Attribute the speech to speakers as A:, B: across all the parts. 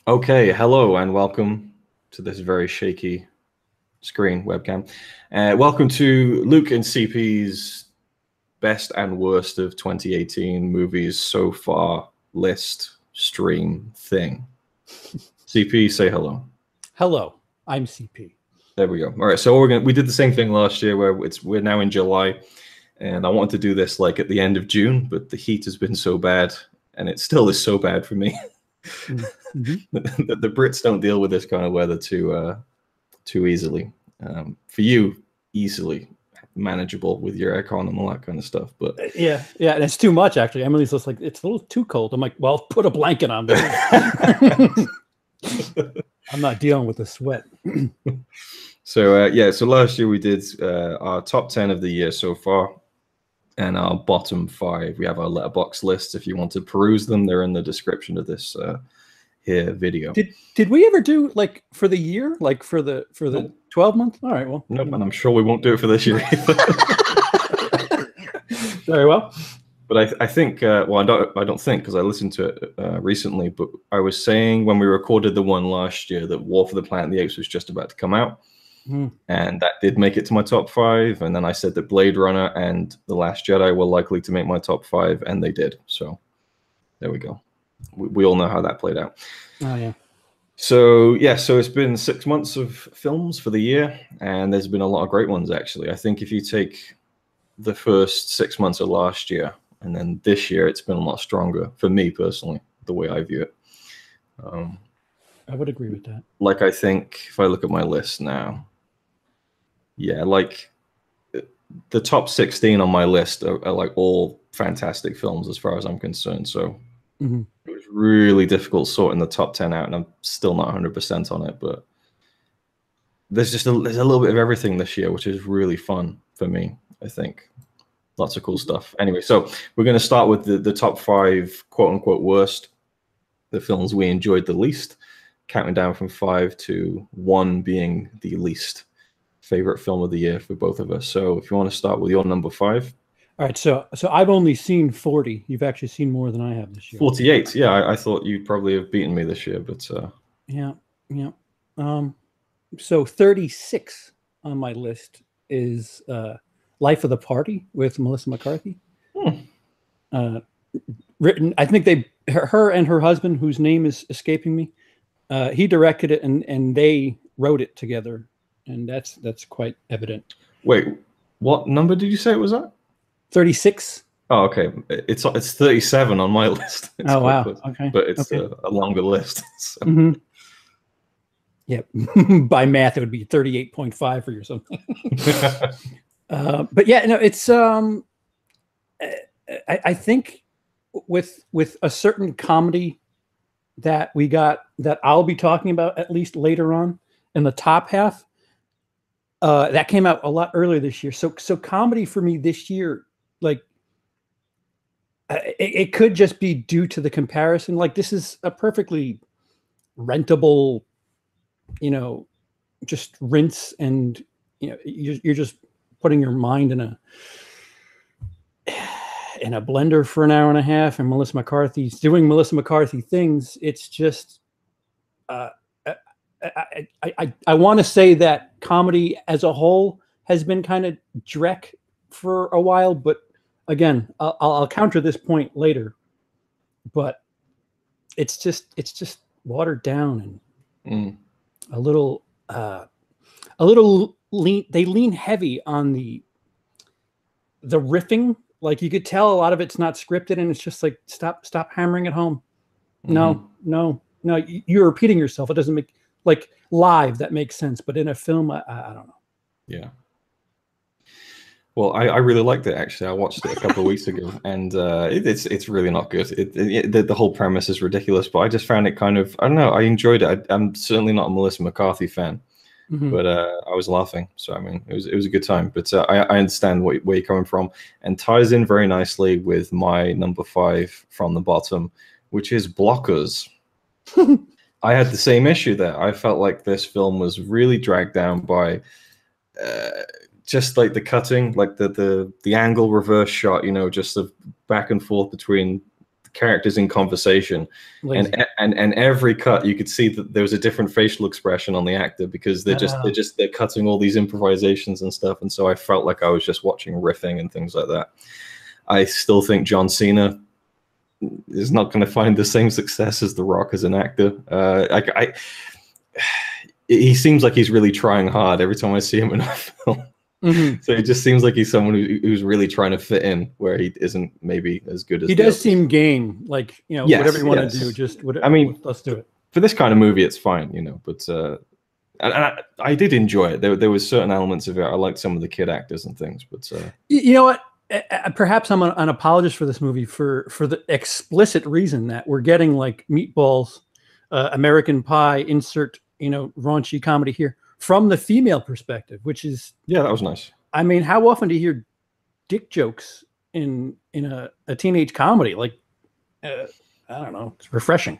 A: Okay, hello and welcome to this very shaky screen webcam. Welcome to Luke and CP's best and worst of 2018 movies so far list stream thing. CP, say hello.
B: Hello, I'm CP.
A: There we go. All right, so we did the same thing last year where we're now in July, and I wanted to do this like at the end of June, but the heat has been so bad, and it still is so bad for me. Mm-hmm. the Brits don't deal with this kind of weather too easily. For you, easily manageable with your aircon and all that kind of stuff. But
B: yeah, and it's too much actually. Emily's just like, it's a little too cold. I'm like, well, put a blanket on. I'm not dealing with the sweat.
A: So so last year we did our top 10 of the year so far, and our bottom 5. We have our Letterboxd lists. If you want to peruse them, they're in the description of this here video.
B: Did we ever do like for the year, like for the 12 month? All right, well,
A: nope, and I'm sure we won't do it for this year either.
B: Very well.
A: But I think well, I don't think, because I listened to it recently, but I was saying when we recorded the one last year that War for the Planet of the Apes was just about to come out. And that did make it to my top 5. And then I said that Blade Runner and The Last Jedi were likely to make my top 5, and they did. So there we go. We all know how that played out.
B: Oh, yeah.
A: So it's been 6 months of films for the year, and there's been a lot of great ones, actually. I think if you take the first 6 months of last year and then this year, it's been a lot stronger for me personally, the way I view it.
B: I would agree with that.
A: Like, I think if I look at my list now, yeah, like the top 16 on my list are like all fantastic films as far as I'm concerned. So it was really difficult sorting the top 10 out, and I'm still not 100% on it. But there's a little bit of everything this year, which is really fun for me, I think. Lots of cool stuff. Anyway, so we're going to start with the top 5 quote-unquote worst, the films we enjoyed the least, counting down from 5 to 1 being the least favorite film of the year for both of us. So if you want to start with your number 5.
B: All right, so I've only seen 40. You've actually seen more than I have this year.
A: 48. Yeah, I thought you'd probably have beaten me this year, but
B: yeah. So 36 on my list is Life of the Party with Melissa McCarthy. Written, I think her and her husband, whose name is escaping me, he directed it and they wrote it together. And that's quite evident.
A: Wait, what number did you say it was at?
B: 36.
A: Oh, okay. It's 37 on my list. It's
B: wow.
A: Close.
B: Okay.
A: But it's a longer list.
B: So. Yep. By math, it would be 38.5 for you or something. But yeah, no, it's I think with a certain comedy that we got that I'll be talking about at least later on in the top half. That came out a lot earlier this year. So comedy for me this year, like it could just be due to the comparison. Like this is a perfectly rentable, just rinse, and you're just putting your mind in a blender for an hour and a half, and Melissa McCarthy's doing Melissa McCarthy things. It's just I want to say that comedy as a whole has been kind of dreck for a while, but again, I'll counter this point later. But it's just watered down and a little lean. They lean heavy on the riffing. Like you could tell a lot of it's not scripted, and it's just like stop hammering it home. No, you're repeating yourself. It doesn't make. Like live, that makes sense, but in a film, I don't know.
A: Yeah. Well, I really liked it, actually. I watched it a couple of weeks ago, and it's really not good. The whole premise is ridiculous, but I just found it kind of, I don't know, I enjoyed it. I'm certainly not a Melissa McCarthy fan, but I was laughing. So, I mean, it was a good time. But I understand where you're coming from, and ties in very nicely with my number 5 from the bottom, which is Blockers. I had the same issue there. I felt like this film was really dragged down by just like the cutting, like the angle reverse shot, just the back and forth between characters in conversation, and every cut you could see that there was a different facial expression on the actor, because they're cutting all these improvisations and stuff, and so I felt like I was just watching riffing and things like that. I still think John Cena is not going to find the same success as The Rock as an actor. He seems like he's really trying hard every time I see him in a film. Mm-hmm. So it just seems like he's someone who's really trying to fit in where he isn't maybe as good as
B: he does seem game, like, you know, whatever you want to do, just whatever.
A: I mean,
B: let's do it.
A: For this kind of movie, it's fine, you know. But I did enjoy it. There was certain elements of it. I liked some of the kid actors and things. But
B: you know what? Perhaps I'm an apologist for this movie for the explicit reason that we're getting like Meatballs, American Pie, insert, you know, raunchy comedy here from the female perspective, which is,
A: yeah, that was nice.
B: I mean, how often do you hear dick jokes in a teenage comedy? Like, I don't know, it's refreshing.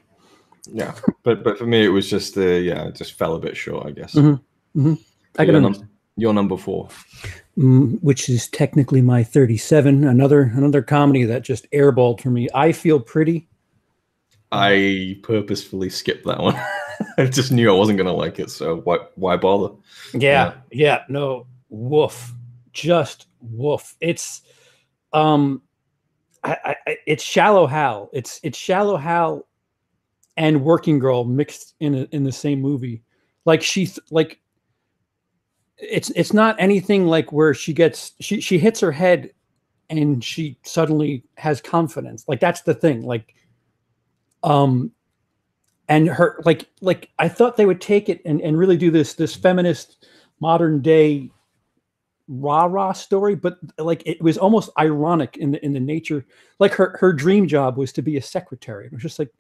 A: Yeah, but for me, it was just it just fell a bit short, I guess.
B: Mm-hmm. Mm-hmm. I can understand.
A: Your number 4,
B: which is technically my 37. Another comedy that just airballed for me. I Feel Pretty.
A: I purposefully skipped that one. I just knew I wasn't gonna like it, so why bother?
B: Yeah, no, woof, just woof. It's it's Shallow Hal. It's Shallow Hal and Working Girl mixed in the same movie. Like it's not anything like where she hits her head and she suddenly has confidence. Like, that's the thing. Like, and her, like I thought they would take it and really do this feminist modern day rah-rah story, but like it was almost ironic in the nature. Like her dream job was to be a secretary. It was just like,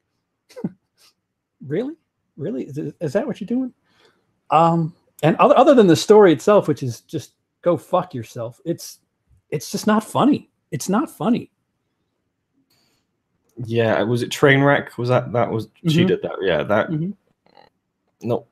B: really? Is that what you're doing? And other than the story itself, which is just go fuck yourself, it's just not funny. It's not funny.
A: Yeah, was it Trainwreck? Was that was she did that? Yeah, that. Mm-hmm. No.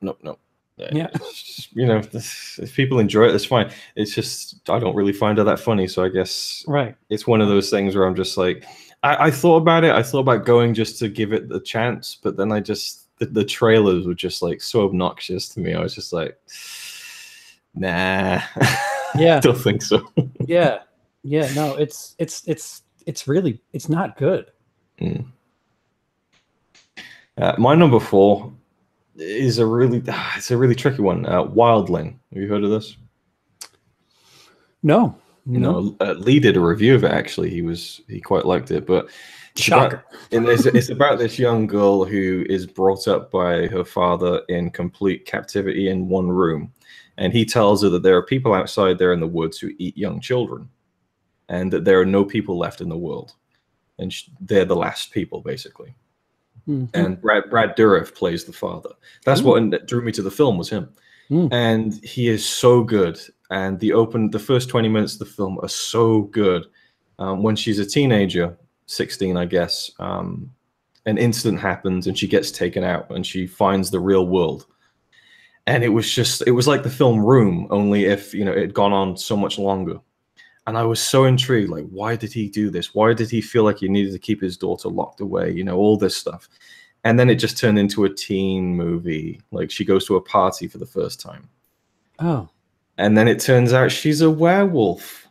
A: Yeah, just, you know, if people enjoy it, it's fine. It's just I don't really find it that funny, so I guess it's one of those things where I'm just like, I thought about it. I thought about going just to give it the chance, but then the trailers were just like so obnoxious to me. I was just like, nah.
B: Yeah,
A: I don't think so.
B: yeah. No, it's really, it's not good.
A: Mm. My number 4 is a really tricky one. Wildling. Have you heard of this?
B: No.
A: Lee did a review of it. Actually, he quite liked it, but
B: shocker.
A: It's about this young girl who is brought up by her father in complete captivity in one room, and he tells her that there are people outside there in the woods who eat young children, and that there are no people left in the world, and they're the last people, basically. Mm-hmm. And Brad Dourif plays the father. That's what drew me to the film, was him. And he is so good. And the first 20 minutes of the film are so good. When she's a teenager, 16, I guess, an incident happens and she gets taken out and she finds the real world. And it was like the film Room, only if, you know, it had gone on so much longer. And I was so intrigued, like, why did he do this? Why did he feel like he needed to keep his daughter locked away? You know, all this stuff. And then it just turned into a teen movie. Like, she goes to a party for the first time.
B: Oh.
A: And then it turns out she's a werewolf.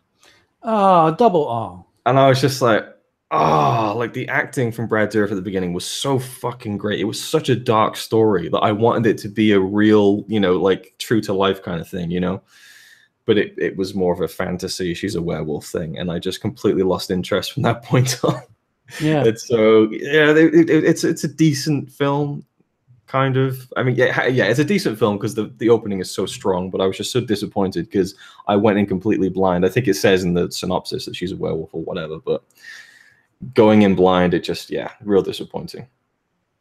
B: Oh, double oh.
A: And I was just like, like the acting from Brad Dourif at the beginning was so fucking great. It was such a dark story that I wanted it to be a real, you know, like true to life kind of thing, you know? But it was more of a fantasy, she's a werewolf thing. And I just completely lost interest from that point on.
B: Yeah.
A: And so, yeah, it's a decent film, kind of. I mean, yeah, it's a decent film because the opening is so strong, but I was just so disappointed because I went in completely blind. I think it says in the synopsis that she's a werewolf or whatever, but going in blind, it just, real disappointing.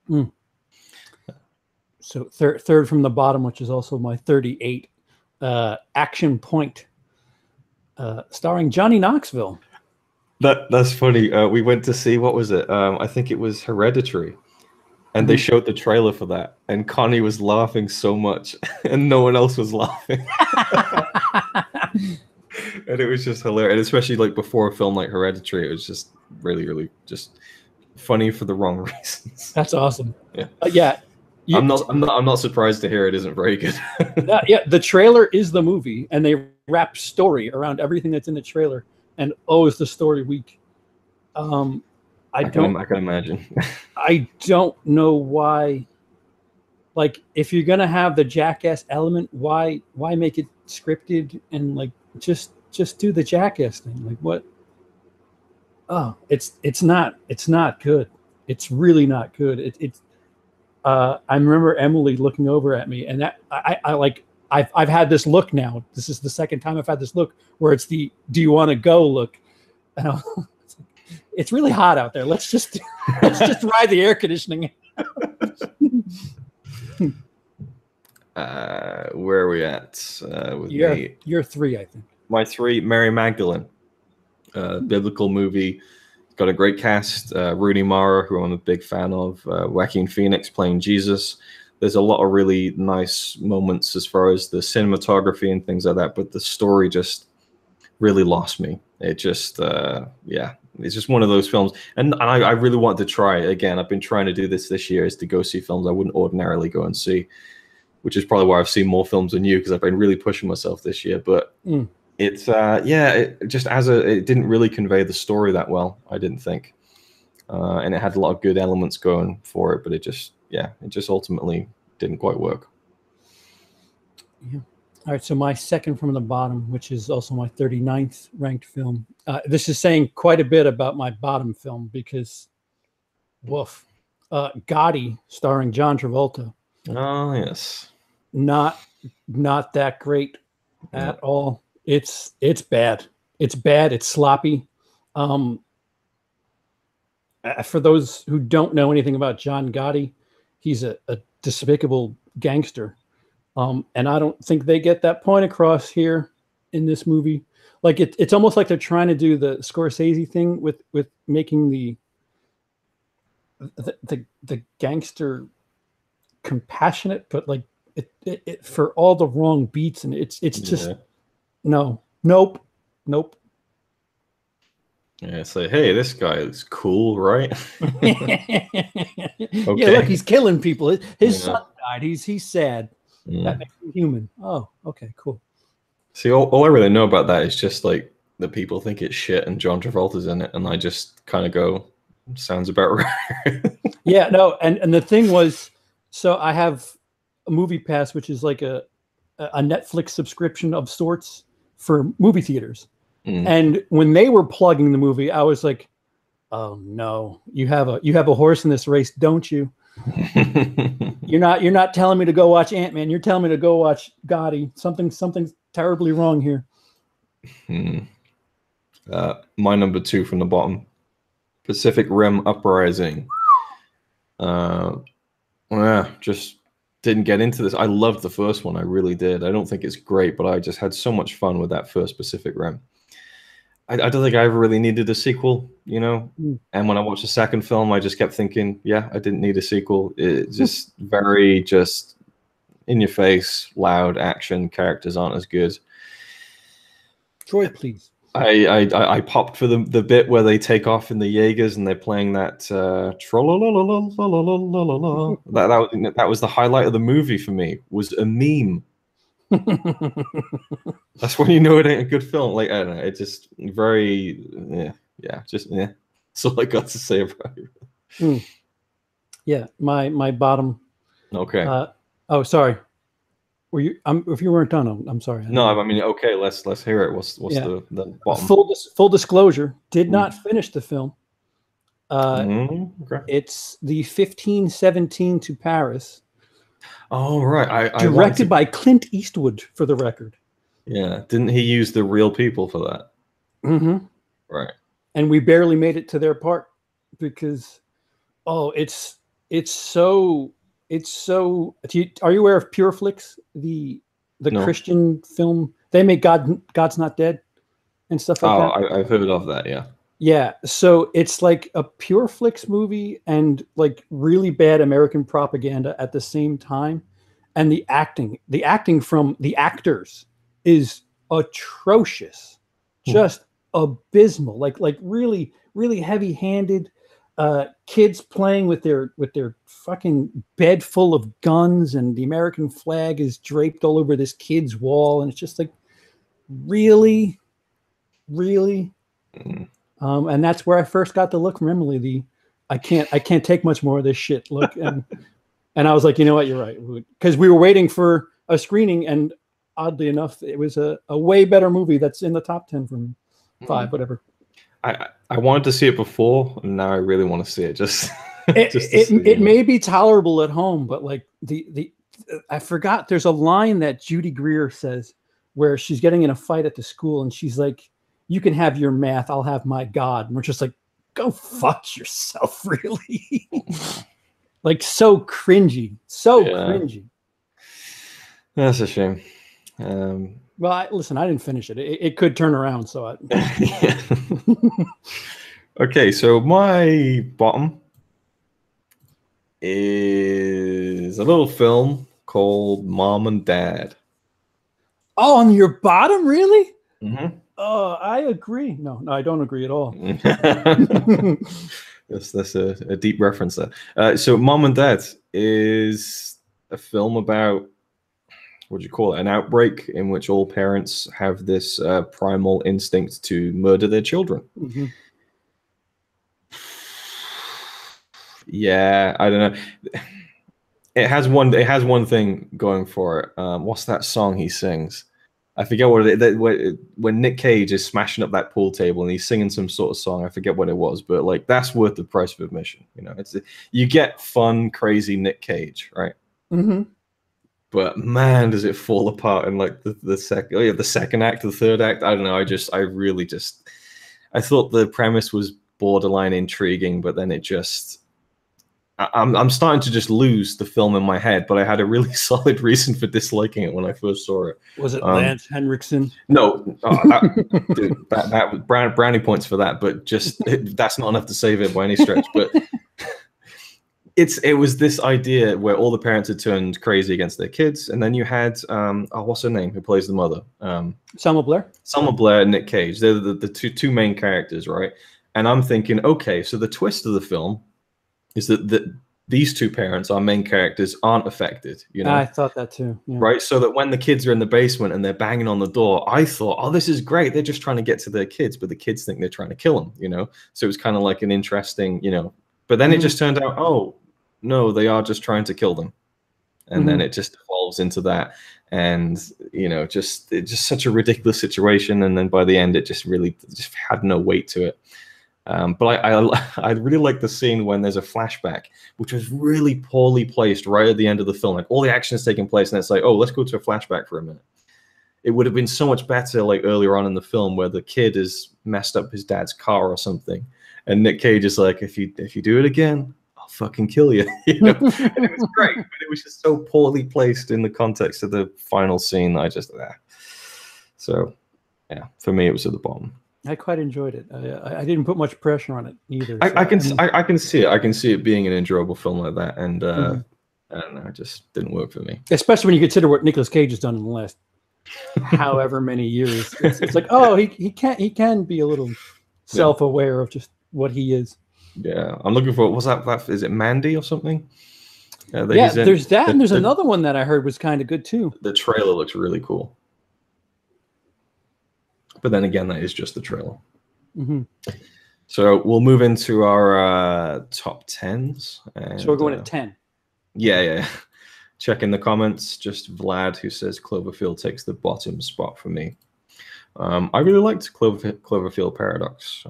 B: Mm. So third from the bottom, which is also my 38, Action Point, starring Johnny Knoxville.
A: That's funny. We went to see, what was it? I think it was Hereditary. And they showed the trailer for that. And Connie was laughing so much. And no one else was laughing. And it was just hilarious. And especially like before a film like Hereditary, it was just really, really just funny for the wrong reasons.
B: That's awesome.
A: Yeah.
B: Yeah.
A: I'm not surprised to hear it isn't very good.
B: Yeah, the trailer is the movie, and they wrap story around everything that's in the trailer. And is the story weak? I can
A: imagine.
B: I don't know why. Like, if you're gonna have the jackass element, why make it scripted and like just do the jackass thing? Like, what? Oh, it's not good. It's really not good. I remember Emily looking over at me, and that I've had this look now. This is the second time I've had this look where it's the "Do you want to go?" look, and it's really hot out there. Let's just ride the air conditioning.
A: Where are we at? With
B: you're 3, I think.
A: My 3, Mary Magdalene, biblical movie. Got a great cast. Rooney Mara, who I'm a big fan of. Joaquin Phoenix playing Jesus. There's a lot of really nice moments as far as the cinematography and things like that, but the story just really lost me. It just, it's just one of those films. And I really want to try it again. I've been trying to do this year, is to go see films I wouldn't ordinarily go and see, which is probably why I've seen more films than you, because I've been really pushing myself this year. But it's it didn't really convey the story that well, I didn't think, and it had a lot of good elements going for it, but it just ultimately didn't quite work.
B: Yeah. All right, so my second from the bottom, which is also my 39th ranked film. This is saying quite a bit about my bottom film, because woof, Gotti, starring John Travolta.
A: Oh yes,
B: not that great at all. It's bad. It's bad. It's sloppy. For those who don't know anything about John Gotti, he's a despicable gangster. And I don't think they get that point across here in this movie. Like it's almost like they're trying to do the Scorsese thing with making the gangster compassionate, but like it for all the wrong beats, and it's just nope.
A: Yeah, say, hey, this guy is cool, right?
B: Okay. Yeah, look, he's killing people. His son died. He's sad. That makes him human. Oh, okay, cool.
A: See, all I really know about that is just like the people think it's shit and John Travolta's in it, and I just kind of go, sounds about right.
B: Yeah, no, and the thing was, so I have a Movie Pass, which is like a Netflix subscription of sorts for movie theaters. And when they were plugging the movie, I was like, "Oh no, you have a horse in this race, don't you? You're not telling me to go watch Ant-Man. You're telling me to go watch Gotti. Something's terribly wrong here."
A: My number 2 from the bottom, Pacific Rim Uprising. Just didn't get into this. I loved the first one. I really did. I don't think it's great, but I just had so much fun with that first Pacific Rim. I don't think I ever really needed a sequel, you know? And when I watched the second film, I just kept thinking, yeah, I didn't need a sequel. It's just very just in your face, loud action. Characters aren't as good.
B: Troy, please.
A: I popped for the bit where they take off in the Jaegers and they're playing that that was the highlight of the movie for me, was a meme. That's when you know it ain't a good film. Like, I don't know, it's just very That's all I got to say about it.
B: Yeah, my bottom.
A: Okay.
B: Oh, sorry. Were you? If you weren't done, I'm sorry.
A: No, I mean, okay. Let's hear it. What's the bottom?
B: Full disclosure. Did not finish the film.
A: Okay.
B: It's the 1517 to Paris.
A: Oh, right.
B: Directed by Clint Eastwood, for the record.
A: Yeah. Didn't he use the real people for that?
B: Mm-hmm.
A: Right.
B: And we barely made it to their part because, it's so. Are you aware of Pureflix, the Christian film? They make God's Not Dead and stuff like that.
A: I've heard of that. Yeah.
B: Yeah, so it's like a Pureflix movie and like really bad American propaganda at the same time, and the acting from the actors is atrocious, just abysmal. Like really, really heavy-handed. kids playing with their fucking bed full of guns, and the American flag is draped all over this kid's wall, and it's just like, really. And that's where I first got the look from Emily. I can't take much more of this shit look, and I was like, you know what, you're right, because we were waiting for a screening, and oddly enough, it was a way better movie that's in the top 10 from 5, whatever.
A: I wanted to see it before, and now I really want to see it.
B: It may be tolerable at home, but like I forgot. There's a line that Judy Greer says where she's getting in a fight at the school, and she's like, "You can have your math, I'll have my God." And we're just like, "Go fuck yourself," really. Like, so cringy, cringy.
A: That's a shame.
B: Well, listen, I didn't finish it. It could turn around, so
A: Okay, so my bottom is a little film called Mom and Dad.
B: Oh, on your bottom, really?
A: Mm-hmm.
B: Oh, I agree. No, I don't agree at all.
A: That's a deep reference there. So Mom and Dad is a film about, what do you call it, an outbreak in which all parents have this primal instinct to murder their children.
B: Mm-hmm.
A: Yeah, I don't know. It has one thing going for it. What's that song he sings? I forget what it is. When Nick Cage is smashing up that pool table and he's singing some sort of song, I forget what it was, but like, that's worth the price of admission. You know, you get fun, crazy Nick Cage, right?
B: Mm-hmm.
A: But man, does it fall apart in like the second act, the third act. I don't know. I thought the premise was borderline intriguing, but then I'm starting to just lose the film in my head. But I had a really solid reason for disliking it when I first saw it.
B: Was it Lance Henriksen?
A: No, dude, that brownie points for that. But that's not enough to save it by any stretch. But it was this idea where all the parents had turned crazy against their kids, and then you had what's her name, who plays the mother?
B: Selma Blair.
A: Selma Blair and Nick Cage. They're the two main characters, right? And I'm thinking, okay, so the twist of the film is that these two parents, our main characters, aren't affected. You know,
B: I thought that too. Yeah.
A: Right? So that when the kids are in the basement and they're banging on the door, I thought, oh, this is great. They're just trying to get to their kids, but the kids think they're trying to kill them. You know, so it was kind of like an interesting, you know. But then it just turned out, oh no, they are just trying to kill them, and then it just evolves into that, and you know, it's just such a ridiculous situation. And then by the end, it just had no weight to it. But I really like the scene when there's a flashback, which was really poorly placed right at the end of the film. Like, all the action is taking place, and it's like, oh, let's go to a flashback for a minute. It would have been so much better like earlier on in the film, where the kid has messed up his dad's car or something, and Nick Cage is like, if you do it again, I'll fucking kill you. You know? And it was great, but it was just so poorly placed in the context of the final scene. So yeah, for me, it was at the bottom.
B: I quite enjoyed it. I didn't put much pressure on it either.
A: I can see it. I can see it being an enjoyable film like that, and I don't know, it just didn't work for me.
B: Especially when you consider what Nicolas Cage has done in the last however many years. It's like, oh, he can be a little self-aware of just what he is.
A: Yeah, I'm looking for, what's that? Is it Mandy or something?
B: There's that, and there's another one that I heard was kind of good too.
A: The trailer looks really cool. But then again, that is just the trailer. So we'll move into our top 10s. And,
B: so we're going at 10.
A: Yeah. Check in the comments. Just Vlad, who says Cloverfield takes the bottom spot for me. I really liked Cloverfield Paradox.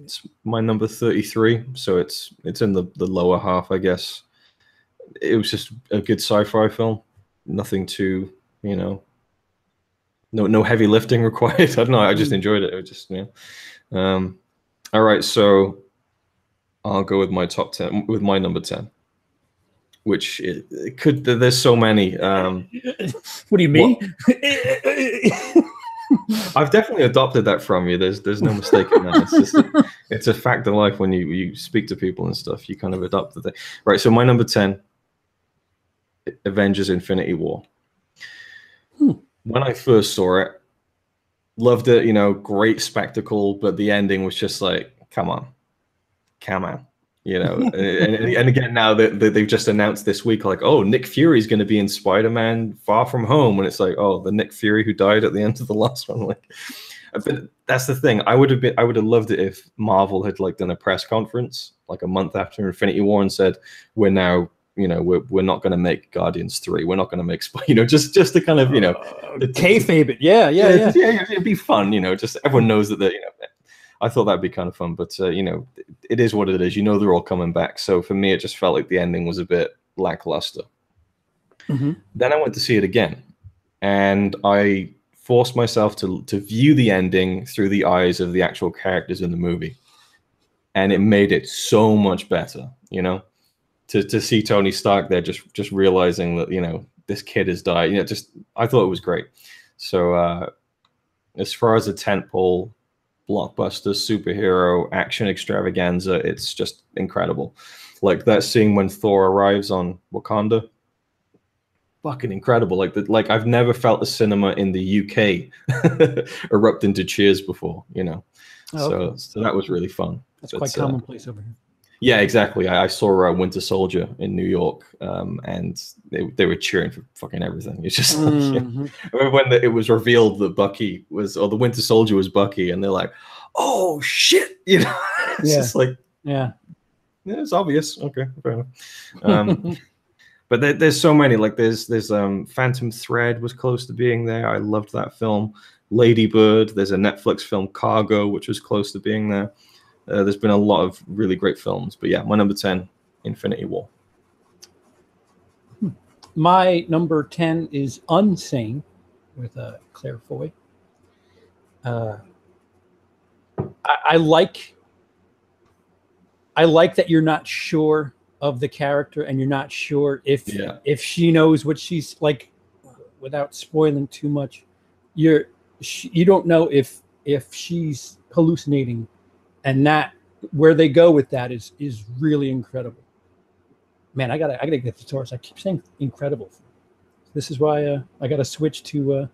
A: It's my number 33, so it's in the lower half, I guess. It was just a good sci-fi film. Nothing too, you know, no heavy lifting required. I don't know. I just enjoyed it. It was just, all right, so I'll go with my top 10, with my number 10, which it could. There's so many.
B: What do you mean?
A: I've definitely adopted that from you. There's no mistake in that. It's a fact of life when you speak to people and stuff. You kind of adopt the thing. Right. So my number 10, Avengers: Infinity War. When I first saw it, loved it, you know, great spectacle, but the ending was just like, come on. come on. And again, now that they've just announced this week, like, oh, Nick Fury's going to be in Spider-Man Far From Home, and it's like, oh, the Nick Fury who died at the end of the last one. Like, but that's the thing. I would have loved it if Marvel had like done a press conference like a month after Infinity War and said, we're now, we're not going to make Guardians 3. We're not going to make just to kind of,
B: kayfabe it. Yeah.
A: It'd be fun, just everyone knows that I thought that'd be kind of fun, but it is what it is. They're all coming back. So for me, it just felt like the ending was a bit lackluster.
B: Mm-hmm.
A: Then I went to see it again, and I forced myself to view the ending through the eyes of the actual characters in the movie, and it made it so much better. To see Tony Stark there, just realizing that this kid has died. I thought it was great. So as far as a tentpole blockbuster superhero action extravaganza, it's just incredible. Like that scene when Thor arrives on Wakanda, fucking incredible. Like I've never felt the cinema in the UK erupt into cheers before. So that was really fun.
B: That's quite commonplace over here.
A: Yeah, exactly. I saw Winter Soldier in New York, and they were cheering for fucking everything. It's just like, I remember when it was revealed that Bucky was, or the Winter Soldier was Bucky, and they're like, "Oh shit!" It's just like, yeah, it's obvious. Okay, fair enough. But there's so many. Like there's Phantom Thread was close to being there. I loved that film. Lady Bird. There's a Netflix film, Cargo, which was close to being there. There's been a lot of really great films, but yeah, my number 10, Infinity War.
B: My number 10 is Unsane with Claire Foy. I like that you're not sure of the character and you're not sure if she knows what she's like, without spoiling too much. You don't know if she's hallucinating. And that where they go with that is really incredible. Man, I gotta get the source. I keep saying incredible. This is why I gotta switch to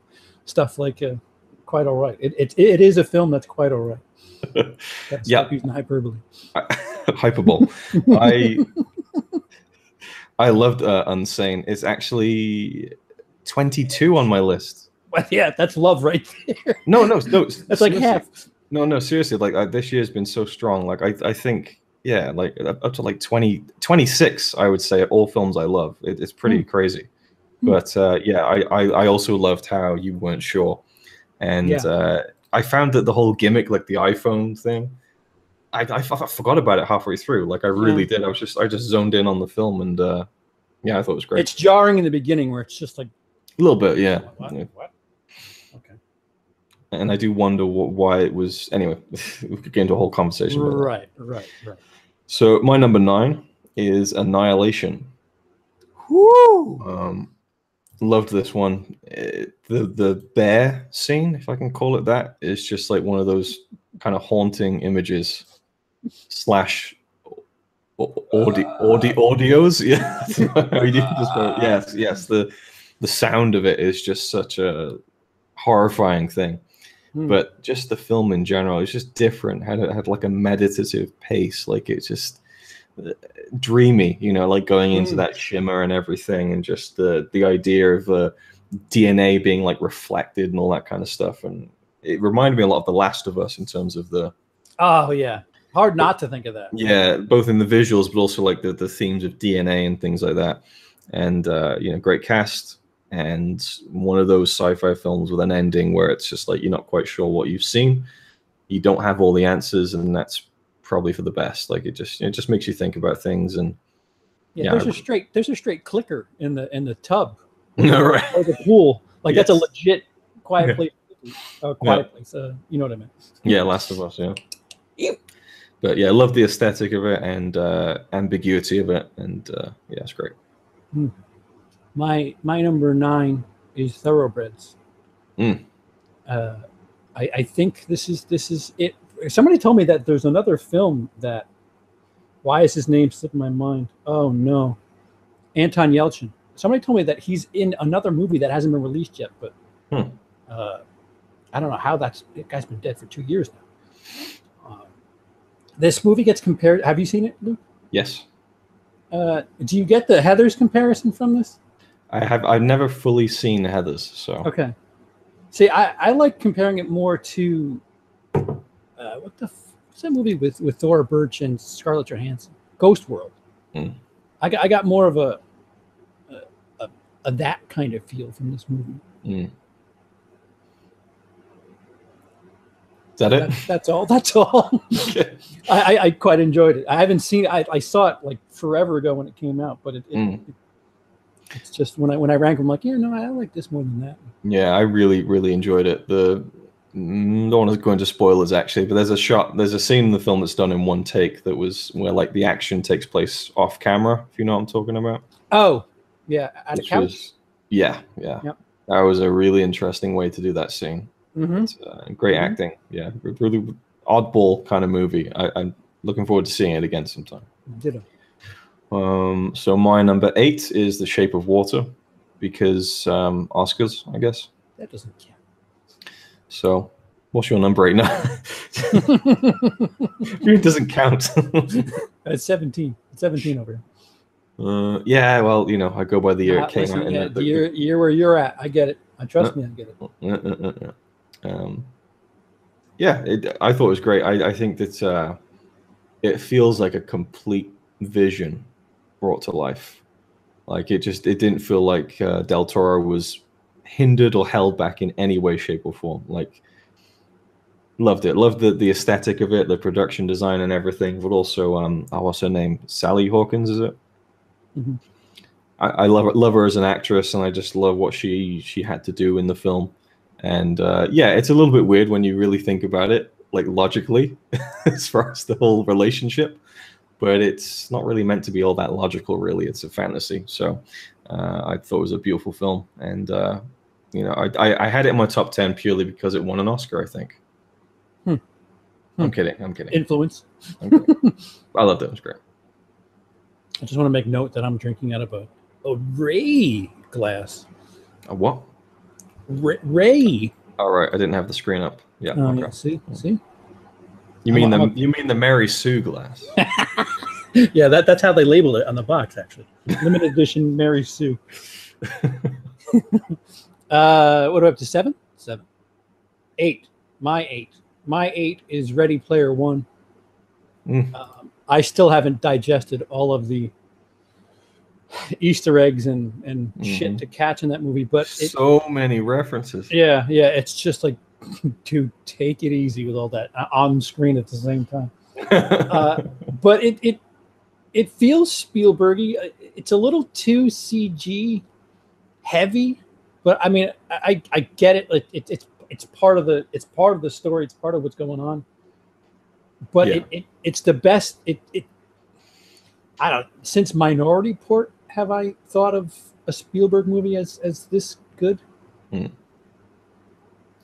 B: stuff like Quite All Right. It is a film that's quite all right. Stop using hyperbole.
A: Hyperbole. I loved Unsane. It's actually 22 on my list.
B: Well, yeah, that's love right there.
A: No,
B: that's like half.
A: No, seriously, like this year's been so strong. Like I think, yeah, like up to like 26, I would say, all films I love. It's pretty crazy. But yeah, I also loved how you weren't sure. And I found that the whole gimmick, like the iPhone thing, I forgot about it halfway through. Like I really did. I just zoned in on the film, and yeah, I thought it was great.
B: It's jarring in the beginning where it's just like
A: a little bit, yeah.
B: What? Okay.
A: And I do wonder why it was. Anyway, we could get into a whole conversation about
B: right.
A: So my number 9 is Annihilation.
B: Woo!
A: Loved this one. The bear scene, if I can call it that, is just like one of those kind of haunting images / audios. Yeah. Yes. The sound of it is just such a horrifying thing. But just the film in general, it's just different. Had like a meditative pace. Like it's just dreamy, like going into that shimmer and everything, and just the idea of DNA being like reflected and all that kind of stuff. And it reminded me a lot of The Last of Us in terms of the.
B: Oh yeah, hard not to think of that.
A: Yeah, both in the visuals, but also like the themes of DNA and things like that. And great cast. And one of those sci-fi films with an ending where it's just like you're not quite sure what you've seen, you don't have all the answers, and that's probably for the best. Like it just makes you think about things. And
B: there's a straight clicker in the tub,
A: right,
B: or the pool. Like that's a legit quiet place. Quiet place. You know what I mean?
A: Yeah, Last of Us. Yeah. But yeah, I love the aesthetic of it and ambiguity of it, and yeah, it's great.
B: My number 9 is Thoroughbreds. I think this is it. Somebody told me that there's another film that. Why is his name slipping my mind? Oh no, Anton Yelchin. Somebody told me that he's in another movie that hasn't been released yet, but I don't know how that guy's been dead for 2 years now. This movie gets compared. Have you seen it, Luke?
A: Yes.
B: Do you get the Heathers comparison from this?
A: I have. I've never fully seen Heathers, so
B: okay. See, I like comparing it more to what's that movie with Thora Birch and Scarlett Johansson? Ghost World. I got more of a that kind of feel from this movie.
A: Is that it?
B: That's all. That's all.
A: Okay.
B: I quite enjoyed it. I haven't seen it. I saw it like forever ago when it came out, but it's just when I rank, I'm like, yeah, no, I like this more than that.
A: Yeah, I really enjoyed it. Don't want to go into spoilers actually, but there's a scene in the film that's done in one take that was where like the action takes place off camera. If you know what I'm talking about.
B: Oh, yeah, at a couch.
A: Yeah. Yep. That was a really interesting way to do that scene. Great acting. Yeah, really oddball kind of movie. I'm looking forward to seeing it again sometime.
B: Ditto.
A: So my number 8 is The Shape of Water, because Oscars, I guess.
B: That doesn't count.
A: So, what's your number 8 now? It doesn't count.
B: It's 17. It's 17 over
A: here. Yeah, well, you know, I go by the year it came out.
B: Yeah, the year where you're at. I get it. Trust me, I get it.
A: Yeah, I thought it was great. I think that it feels like a complete vision brought to life. Like it didn't feel like Del Toro was hindered or held back in any way, shape, or form. Like, loved it. Loved the aesthetic of it, the production design and everything. But also, what's her name? Sally Hawkins, is it? I love her as an actress, and I just love what she had to do in the film. And yeah, it's a little bit weird when you really think about it, like logically, as far as the whole relationship. But it's not really meant to be all that logical, really. It's a fantasy. So I thought it was a beautiful film. And, you know, I had it in my top 10 purely because it won an Oscar, I think. I'm kidding.
B: Influence.
A: I'm kidding. I loved it. It was great.
B: I just want to make note that I'm drinking out of a Ray glass.
A: A what?
B: Ray.
A: All right. I didn't have the screen up. Yeah. Okay.
B: Yeah, see?
A: You mean the Mary Sue glass?
B: Yeah, that's how they labeled it on the box, actually. Limited edition Mary Sue. What are we up to? 7? 7. 8. My 8. My 8 is Ready Player One. I still haven't digested all of the Easter eggs and shit to catch in that movie, but
A: so many references.
B: Yeah, it's just like, to take it easy with all that on screen at the same time. But it feels Spielbergy. It's a little too CG heavy, but I mean, I get it. Like it's part of the story. It's part of what's going on. But yeah. It's the best. I don't. Since Minority Report, have I thought of a Spielberg movie as this good?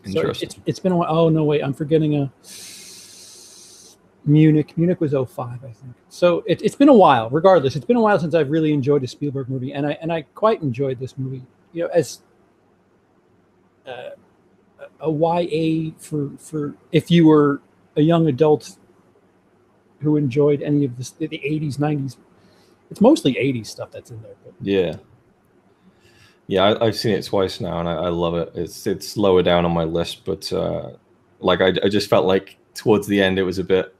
A: Interesting.
B: So it's been a while. Oh no, wait, I'm forgetting Munich. Munich was 2005, I think. So it's been a while. Regardless, it's been a while since I've really enjoyed a Spielberg movie, and I quite enjoyed this movie. You know, as a YA for if you were a young adult who enjoyed any of the 80s, 90s. It's mostly 80s stuff that's in there. But.
A: Yeah, I've seen it twice now, and I love it. It's lower down on my list, but like I just felt like towards the end it was a bit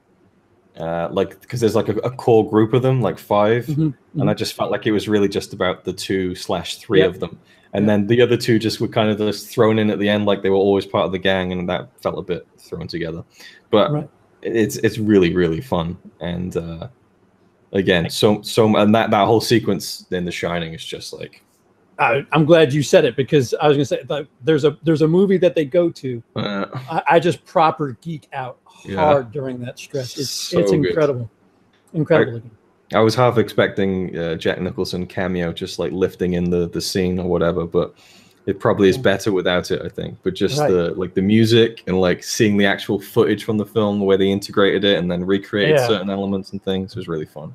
A: like, because there's like a core group of them, like 5, and I just felt like it was really just about the 2/3 of them, and then the other 2 just were kind of just thrown in at the end, like they were always part of the gang, and that felt a bit thrown together. But it's really fun, and again, so and that whole sequence in The Shining is just like.
B: I'm glad you said it, because I was going to say there's a movie that they go to. I just proper geek out hard during that stretch. It's incredible. Incredible.
A: I was half expecting Jack Nicholson cameo, just like lifting in the scene or whatever, but it probably is better without it, I think. But just the music and like seeing the actual footage from the film, the way they integrated it and then recreated certain elements and things was really fun.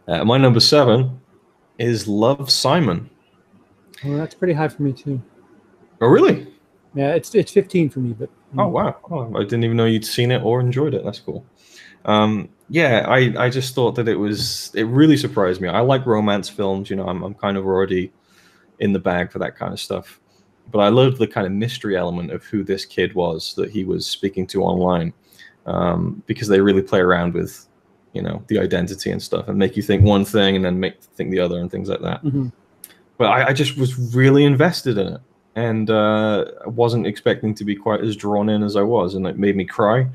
A: My number 7 is Love, Simon.
B: Well, that's pretty high for me too.
A: Oh, really?
B: Yeah, it's 15 for me, but
A: Oh wow! Oh, I didn't even know you'd seen it or enjoyed it. That's cool. Yeah, I just thought that it really surprised me. I like romance films. You know, I'm kind of already in the bag for that kind of stuff. But I loved the kind of mystery element of who this kid was that he was speaking to online, because they really play around with, you know, the identity and stuff, and make you think one thing and then make you think the other and things like that. But I just was really invested in it, and I wasn't expecting to be quite as drawn in as I was, and it made me cry,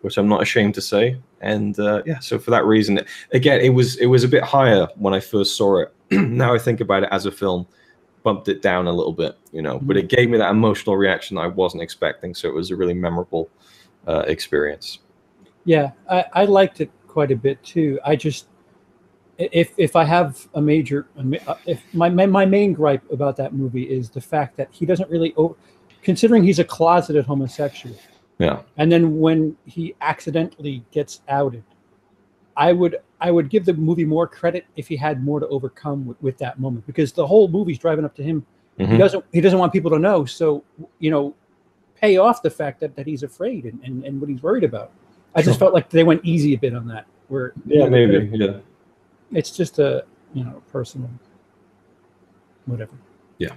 A: which I'm not ashamed to say. And yeah, so for that reason, again, it was a bit higher when I first saw it. Now I think about it as a film, bumped it down a little bit, you know, but it gave me that emotional reaction I wasn't expecting, so it was a really memorable experience.
B: Yeah, I liked it quite a bit too. I just, if I have a major, if my main gripe about that movie is the fact that he doesn't really, considering he's a closeted homosexual,
A: Yeah,
B: and then when he accidentally gets outed, I would give the movie more credit if he had more to overcome with that moment, because the whole movie's driving up to him. He doesn't want people to know, so, you know, pay off the fact that he's afraid and what he's worried about. I just felt like they went easy a bit on that. Where
A: maybe, yeah.
B: It's just a, you know, personal whatever.
A: Yeah.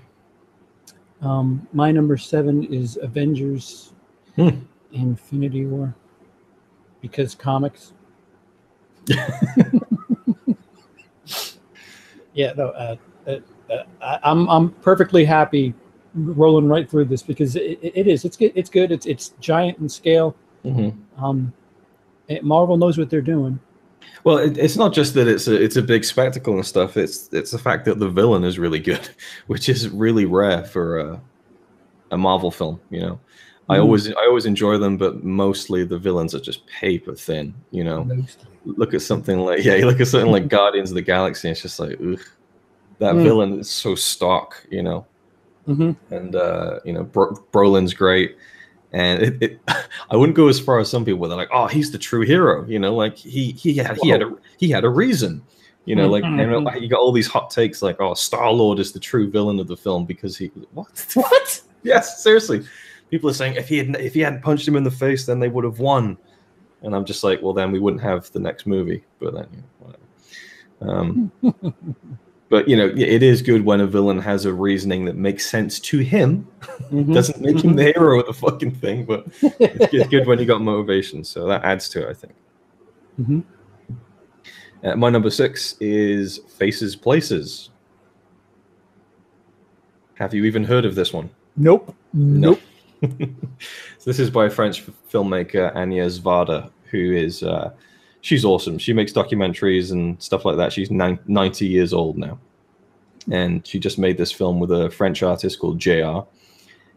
B: My number 7 is Avengers Infinity War, because comics. Yeah, no, I'm perfectly happy rolling right through this, because it's good. It's giant in scale. Marvel knows what they're doing.
A: Well, it's not just that it's a big spectacle and stuff. It's the fact that the villain is really good, which is really rare for a Marvel film. You know, I always enjoy them, but mostly the villains are just paper thin. You know, look at something like Guardians of the Galaxy. And it's just like, ugh, that villain is so stock. You know, and you know, Brolin's great. And I wouldn't go as far as some people. They're like, "Oh, he's the true hero," you know, like he had a reason, you know, like, and you got all these hot takes like, "Oh, Star-Lord is the true villain of the film because he what?" Yes, seriously, people are saying if he hadn't punched him in the face, then they would have won, and I'm just like, well, then we wouldn't have the next movie. But then, you know, whatever. But, you know, it is good when a villain has a reasoning that makes sense to him. Doesn't make him the hero of the fucking thing, but it's good when you got motivation. So that adds to it, I think. My number 6 is Faces Places. Have you even heard of this one?
B: Nope.
A: So this is by French filmmaker Agnès Varda, who is... she's awesome. She makes documentaries and stuff like that. She's 90 years old now. And she just made this film with a French artist called JR.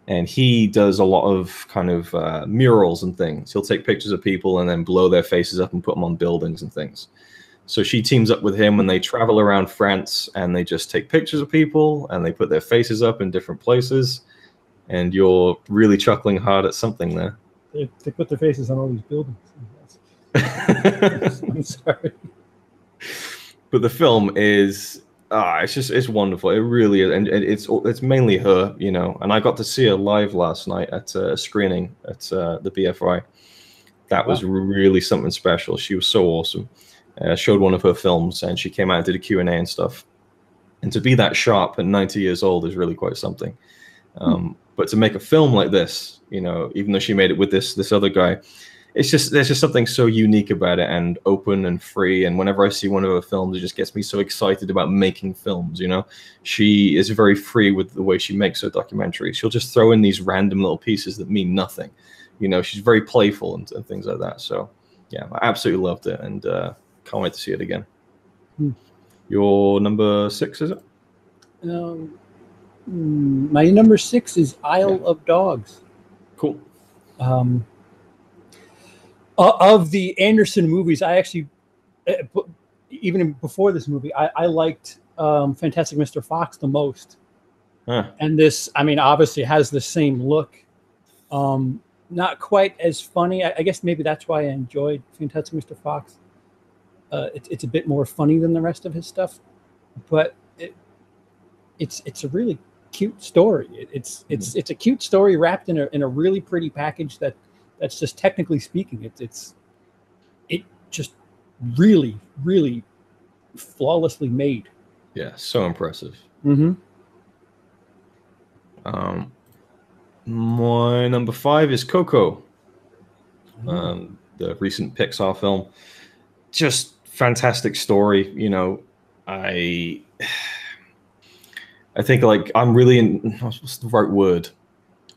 A: And he does a lot of kind of murals and things. He'll take pictures of people and then blow their faces up and put them on buildings and things. So she teams up with him and they travel around France and they just take pictures of people and they put their faces up in different places. And you're really chuckling hard at something there.
B: They put their faces on all these buildings. I'm sorry,
A: but the film is it's wonderful. It really is, and it's mainly her, you know. And I got to see her live last night at a screening at the BFI. That was really something special. She was so awesome. Showed one of her films, and she came out and did a Q&A and stuff. And to be that sharp at 90 years old is really quite something. But to make a film like this, you know, even though she made it with this other guy, there's just something so unique about it and open and free. And whenever I see one of her films, it just gets me so excited about making films, you know. She is very free with the way she makes her documentaries. She'll just throw in these random little pieces that mean nothing. You know, she's very playful and things like that. So, yeah, I absolutely loved it and can't wait to see it again. Your number 6, is it?
B: My number 6 is Isle of Dogs.
A: Cool.
B: Of the Anderson movies, I actually, even before this movie, I liked Fantastic Mr. Fox the most. And this, I mean, obviously has the same look. Not quite as funny. I guess maybe that's why I enjoyed Fantastic Mr. Fox. It's a bit more funny than the rest of his stuff, but it's a really cute story. It's a cute story wrapped in a really pretty package that's just technically speaking, it just really, really flawlessly made.
A: Yeah, so impressive. My number 5 is Coco, the recent Pixar film. Just fantastic story. You know, I think like I'm really what's the right word?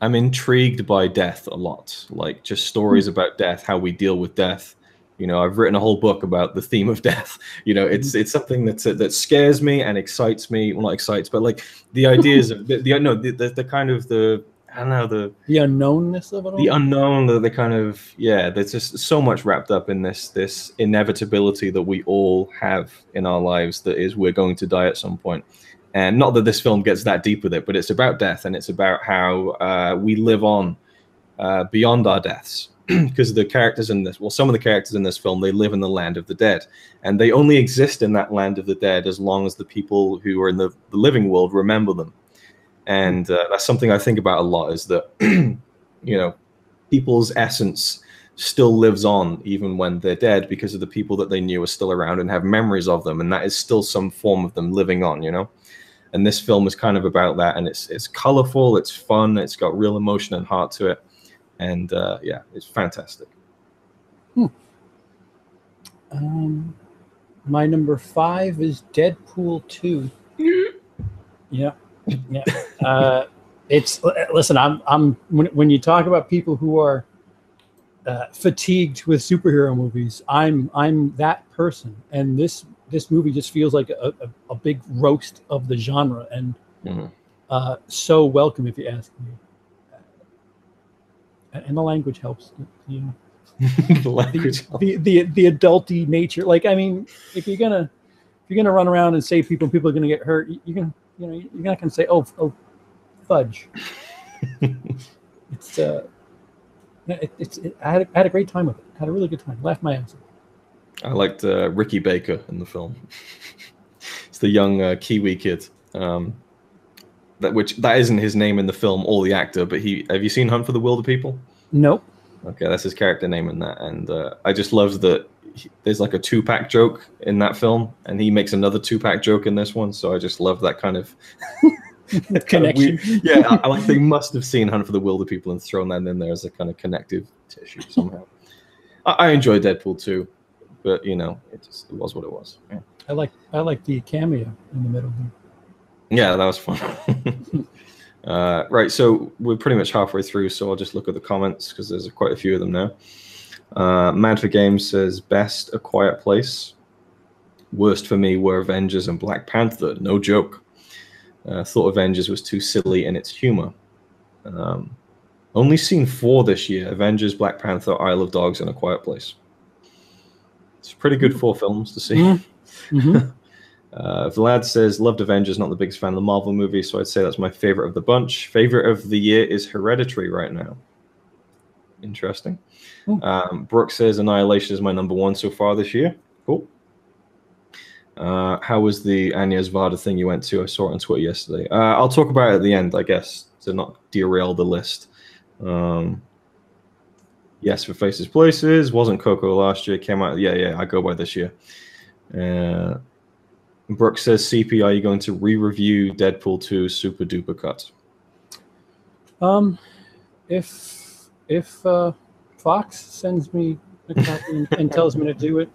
A: I'm intrigued by death a lot. Like just stories about death, how we deal with death. You know, I've written a whole book about the theme of death. You know, it's something that scares me and excites me. Well, not excites, but like the ideas of the kind of the I don't know the
B: unknownness of it all.
A: The unknown, the kind of there's just so much wrapped up in this inevitability that we all have in our lives. That is, we're going to die at some point. And not that this film gets that deep with it, but it's about death, and it's about how we live on beyond our deaths. Because the characters in this, some of the characters in this film, they live in the land of the dead, and they only exist in that land of the dead as long as the people who are in the living world remember them. And that's something I think about a lot, is that you know, people's essence still lives on even when they're dead, because of the people that they knew are still around and have memories of them, and that is still some form of them living on, you know. And this film is kind of about that, and it's colorful, it's fun, it's got real emotion and heart to it. And yeah, it's fantastic.
B: My number 5 is Deadpool 2. Yeah. It's listen. I'm when you talk about people who are fatigued with superhero movies, I'm that person. And this movie just feels like a big roast of the genre, and so welcome, if you ask me. And the language helps, you know.
A: The language
B: the adulty nature. Like, I mean, if you're gonna run around and save people are gonna get hurt, you're not gonna say, oh fudge. I had a great time with it. Had a really good time. Laughed my ass off.
A: I liked Ricky Baker in the film. It's the young Kiwi kid. That isn't his name in the film or the actor, but have you seen Hunt for the Wilder People?
B: Nope.
A: Okay, that's his character name in that, and I just loved that there's like a 2-pack joke in that film, and he makes another 2-pack joke in this one, so I just love that kind of
B: connection.
A: I like they must have seen Hunt for the Wilder People and thrown that in there as a kind of connective tissue somehow. I enjoyed Deadpool 2, but you know, it was what it was. Yeah.
B: I like the cameo in the middle.
A: Yeah, that was fun. Right, so we're pretty much halfway through, so I'll just look at the comments because there's quite a few of them now. Mad for Games says, best A Quiet Place. Worst for me were Avengers and Black Panther, no joke. Thought Avengers was too silly in its humor. Only seen 4 this year: Avengers, Black Panther, Isle of Dogs, and A Quiet Place. It's pretty good 4 films to see. Vlad says, loved Avengers, not the biggest fan of the Marvel movie, so I'd say that's my favorite of the bunch. Favorite of the year is Hereditary right now. Interesting. Brooke says, Annihilation is my number 1 so far this year. Cool. How was the Agnes Varda thing you went to? I saw it on Twitter yesterday. I'll talk about it at the end, I guess, to not derail the list. Yes, for Faces Places. Wasn't Coco last year. Came out. Yeah, I go by this year. Brooke says, CP, are you going to re-review Deadpool 2 Super Duper Cut?
B: If Fox sends me a copy and tells me to do it.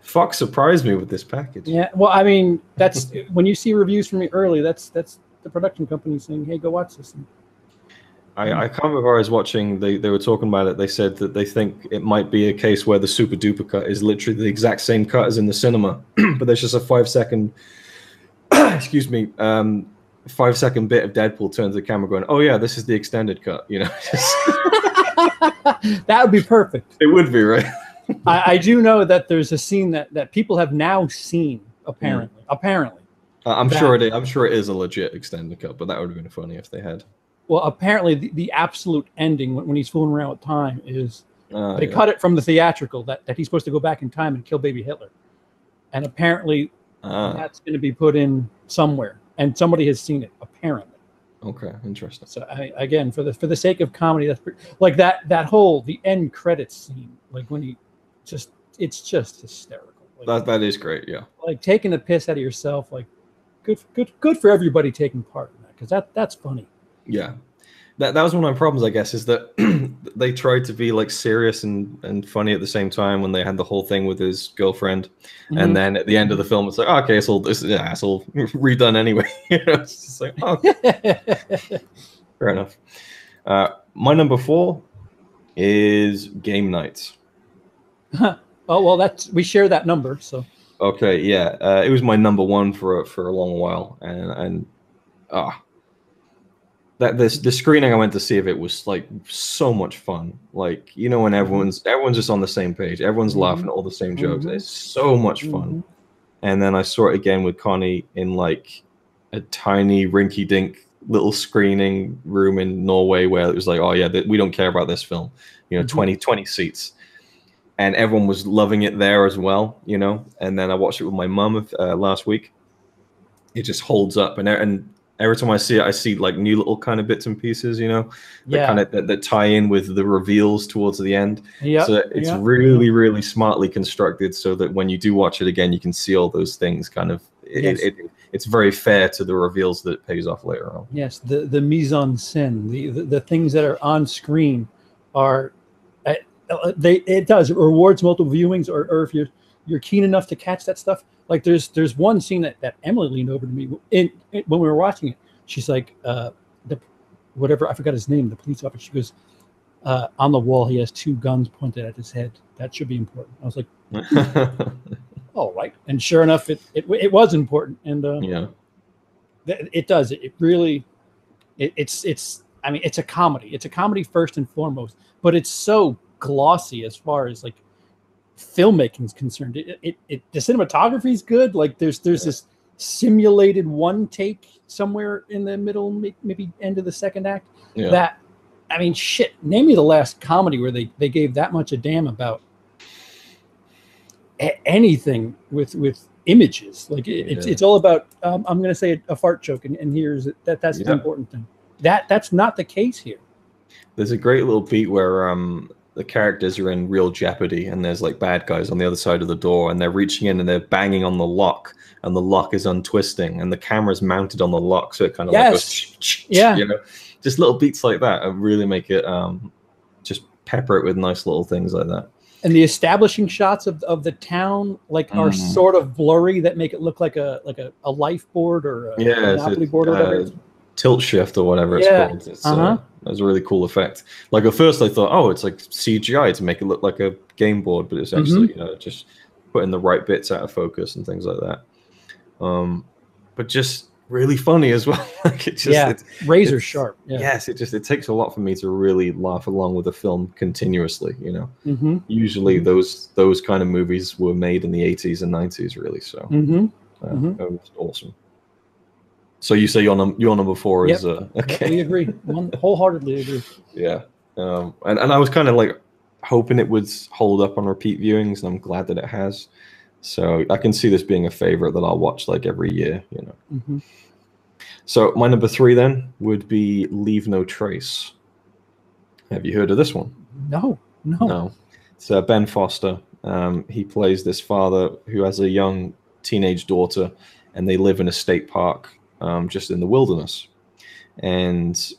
A: Fox surprised me with this package.
B: Yeah, well, I mean, that's when you see reviews from me early, that's the production company saying, hey, go watch this.
A: I can't remember I was watching, they were talking about it. They said that they think it might be a case where the Super Duper Cut is literally the exact same cut as in the cinema, but there's just a 5-second, excuse me, 5-second bit of Deadpool turning to the camera going, oh yeah, this is the extended cut, you know.
B: That would be perfect.
A: It would be, right?
B: I do know that there's a scene that people have now seen, apparently.
A: I'm sure it is a legit extended cut, but that would have been funny if they had.
B: Well, apparently the absolute ending when he's fooling around with time is they cut it from the theatrical that he's supposed to go back in time and kill baby Hitler. And apparently that's going to be put in somewhere. And somebody has seen it, apparently.
A: Okay, interesting.
B: So again, for the sake of comedy, that's like that whole the end credits scene, like when he just it's just hysterical. Like,
A: That is great. Yeah.
B: like taking the piss out of yourself. Like good for everybody taking part in that, because that's funny.
A: Yeah. That was one of my problems, I guess, is that they tried to be like serious and funny at the same time when they had the whole thing with his girlfriend, and then at the end of the film, it's like, oh, okay, it's all redone anyway. It's just like, oh, okay. Fair enough. My number 4 is Game Night.
B: Oh well, we share that number, so.
A: Okay, yeah, it was my number 1 for a long while, and that the screening I went to see of it was like so much fun. Like, when everyone's just on the same page, everyone's laughing at all the same jokes. It's so much fun. And then I saw it again with Connie in like a tiny rinky-dink little screening room in Norway, where it was like, oh yeah, we don't care about this film, 20 seats, and everyone was loving it there as well, and then I watched it with my mum last week. It just holds up, and every time I see it, I see like new little kind of bits and pieces, that tie in with the reveals towards the end.
B: Yeah.
A: So it's really, really smartly constructed, so that when you do watch it again, you can see all those things. Kind of, it's very fair to the reveals that it pays off later on.
B: Yes, the mise en scène, the things that are on screen are, it rewards multiple viewings, or if you're keen enough to catch that stuff. Like there's one scene that Emily leaned over to me when we were watching it. She's like, whatever, I forgot his name, the police officer. She goes, on the wall he has 2 guns pointed at his head. That should be important. I was like, all right. And sure enough, it was important. And it does. It really, it's I mean, it's a comedy. It's a comedy first and foremost, but it's so glossy as far as like filmmaking is concerned. The cinematography is good. Like there's this simulated one take somewhere in the middle, maybe end of the second act. That, I mean, shit, name me the last comedy where they gave that much a damn about anything with images. Like it's all about I'm going to say a fart joke, and here's that's the important thing. That's not the case here.
A: There's a great little beat where the characters are in real jeopardy, and there's like bad guys on the other side of the door, and they're reaching in and they're banging on the lock, and the lock is untwisting, and the camera's mounted on the lock, so it kind of like goes, just little beats like that really make it just pepper it with nice little things like that.
B: And the establishing shots of the town are sort of blurry, that make it look like a life board or a Monopoly board or whatever.
A: Tilt shift or whatever it's called. It's that was a really cool effect. Like at first I thought, oh, it's like CGI to make it look like a game board, but it's actually just putting the right bits out of focus and things like that. But just really funny as well. Like it's
B: razor sharp.
A: Yes, it takes a lot for me to really laugh along with a film continuously. Usually those kind of movies were made in the 80s and 90s, really. So it was awesome. So you say your number 4 is okay.
B: We agree, wholeheartedly agree.
A: Yeah, and I was kind of like hoping it would hold up on repeat viewings, and I'm glad that it has. So I can see this being a favorite that I'll watch like every year. So my number 3 then would be Leave No Trace. Have you heard of this one?
B: No.
A: It's Ben Foster. He plays this father who has a young teenage daughter, and they live in a state park. Just in the wilderness, and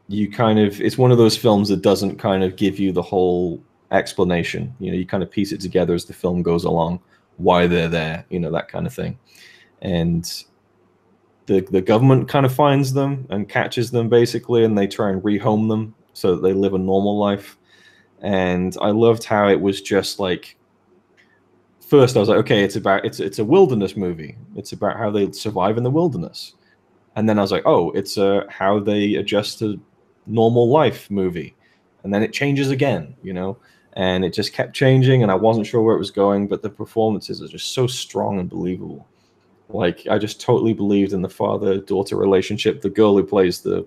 A: it's one of those films that doesn't kind of give you the whole explanation. You kind of piece it together as the film goes along, why they're there, that kind of thing. And the government kind of finds them and catches them basically, and they try and rehome them so that they live a normal life. And I loved how it was just like, first I was like, okay, it's a wilderness movie. It's about how they survive in the wilderness. And then I was like, oh, it's a how they adjust to normal life movie. And then it changes again, and it just kept changing, and I wasn't sure where it was going, but the performances are just so strong and believable. Like, I just totally believed in the father-daughter relationship. The girl who plays the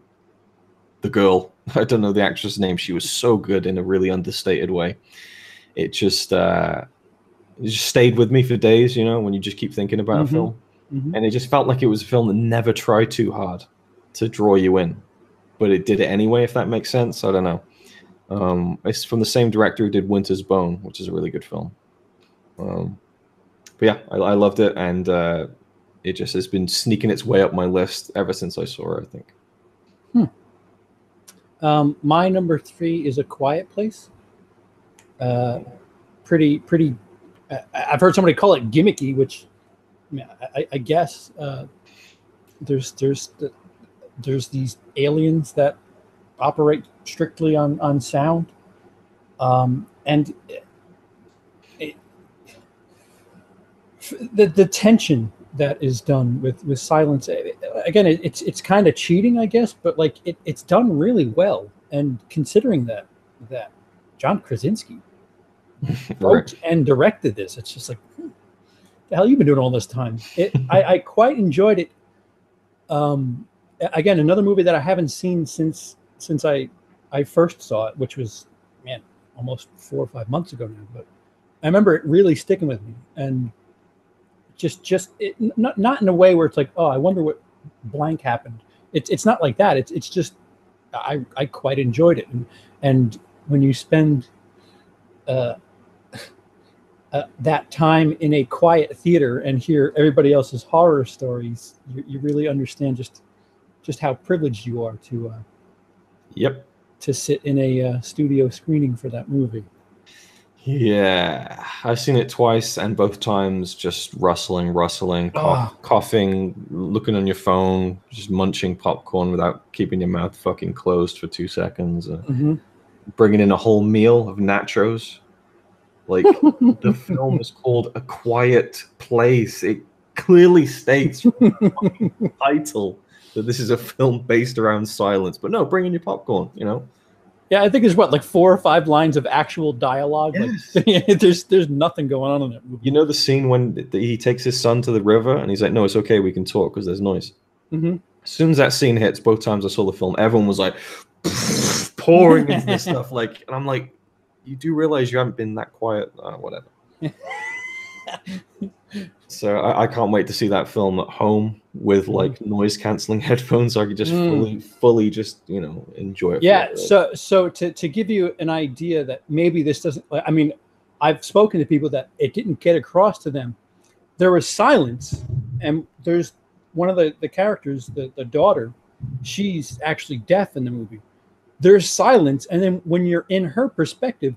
A: girl, I don't know the actress' name, she was so good in a really understated way. It just stayed with me for days, when you just keep thinking about a film. And it just felt like it was a film that never tried too hard. to draw you in, but it did it anyway, if that makes sense. I don't know. It's from the same director who did Winter's Bone, which is a really good film. But yeah, I loved it, and it just has been sneaking its way up my list ever since I saw it, I think.
B: My number 3 is A Quiet Place. Pretty. I've heard somebody call it gimmicky, which I guess there's these aliens that operate strictly on sound, and the tension that is done with silence. Again, it's kind of cheating, I guess, but like it's done really well. And considering that John Krasinski wrote and directed this, it's just like, the hell you been doing all this time? I quite enjoyed it. Again, another movie that I haven't seen since I first saw it, which was, man, almost 4 or 5 months ago now. But I remember it really sticking with me, and just not in a way where it's like, oh, I wonder what blank happened. It's not like that. It's just I quite enjoyed it, and when you spend that time in a quiet theater and hear everybody else's horror stories, you really understand just how privileged you are to to sit in a studio screening for that movie.
A: Yeah, I've seen it twice, and both times just rustling, coughing, looking on your phone, just munching popcorn without keeping your mouth fucking closed for 2 seconds, bringing in a whole meal of nachos. Like, the film is called A Quiet Place. It clearly states from the fucking title that this is a film based around silence. But no, bring in your popcorn, you know?
B: Yeah, I think there's like 4 or 5 lines of actual dialogue.
A: Yes.
B: Like, there's nothing going on in that movie.
A: You know the scene when he takes his son to the river and he's like, no, it's okay, we can talk because there's noise. As soon as that scene hits, both times I saw the film, everyone was like pouring into this stuff. Like, and I'm like, you do realize you haven't been that quiet, whatever. So I can't wait to see that film at home with like noise canceling headphones, so I could just fully just, you know, enjoy it.
B: Yeah. So to give you an idea that maybe this doesn't, I mean, I've spoken to people that it didn't get across to them. There was silence, and there's one of the characters, the daughter, she's actually deaf in the movie. There's silence, and then when you're in her perspective,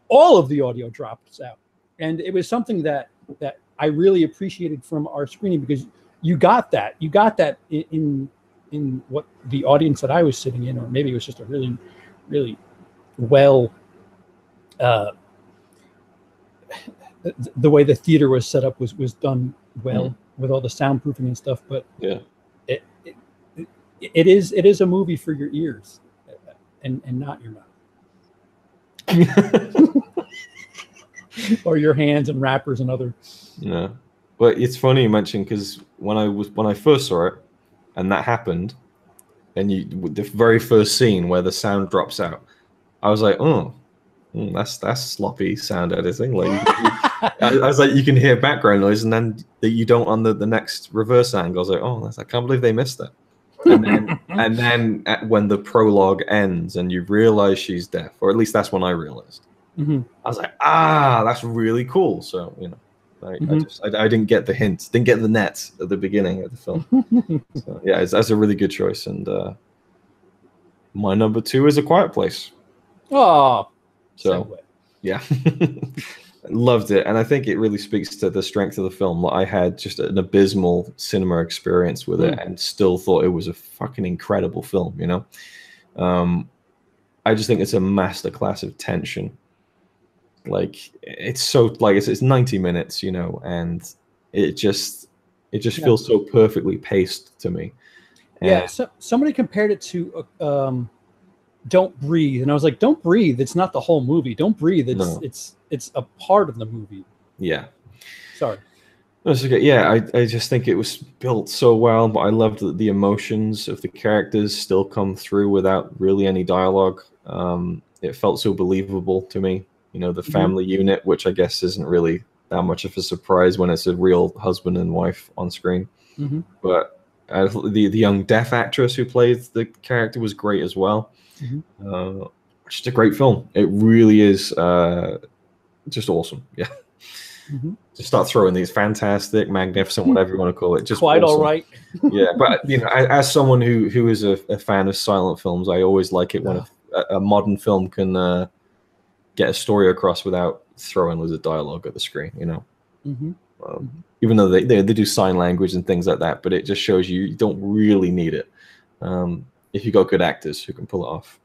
B: all of the audio drops out. And it was something that I really appreciated from our screening, because you got that in what the audience that I was sitting in, or maybe it was just a really, really well, the way the theater was set up was done well with all the soundproofing and stuff. But
A: yeah,
B: it is a movie for your ears and not your mouth. Or your hands and wrappers and other.
A: Yeah, but it's funny you mentioned, because when I first saw it, and that happened, and the very first scene where the sound drops out, I was like, that's sloppy sound editing. Like, I was like, you can hear background noise, and then you don't on the next reverse angle. I was like, I can't believe they missed that. And then when the prologue ends and you realize she's deaf, or at least that's when I realized. I was like, that's really cool. So, you know, I didn't get the hint, didn't get the net at the beginning of the film. So, yeah, that's a really good choice. And my number 2 is A Quiet Place.
B: Oh,
A: so
B: segue.
A: Yeah, loved it, and I think it really speaks to the strength of the film. I had just an abysmal cinema experience with it, and still thought it was a fucking incredible film. You know, I just think it's a masterclass of tension. Like, it's so, like, it's 90 minutes, you know, and it just feels so perfectly paced to me.
B: And so somebody compared it to Don't Breathe, and I was like, Don't Breathe, it's not the whole movie. Don't Breathe, it's a part of the movie.
A: Yeah.
B: Sorry.
A: That's okay. Yeah, I just think it was built so well, but I loved that the emotions of the characters still come through without really any dialogue. It felt so believable to me. You know, the family unit, which I guess isn't really that much of a surprise when it's a real husband and wife on screen. But The young deaf actress who played the character was great as well. Just a great film. It really is just awesome. Yeah. Just start throwing these fantastic, magnificent, whatever you want to call it. Just
B: quite
A: awesome.
B: all right.
A: Yeah, but you know, as someone who is a fan of silent films, I always like it when a modern film can get a story across without throwing loads of dialogue at the screen. You know, even though they do sign language and things like that, but it just shows you don't really need it if you got good actors who can pull it off.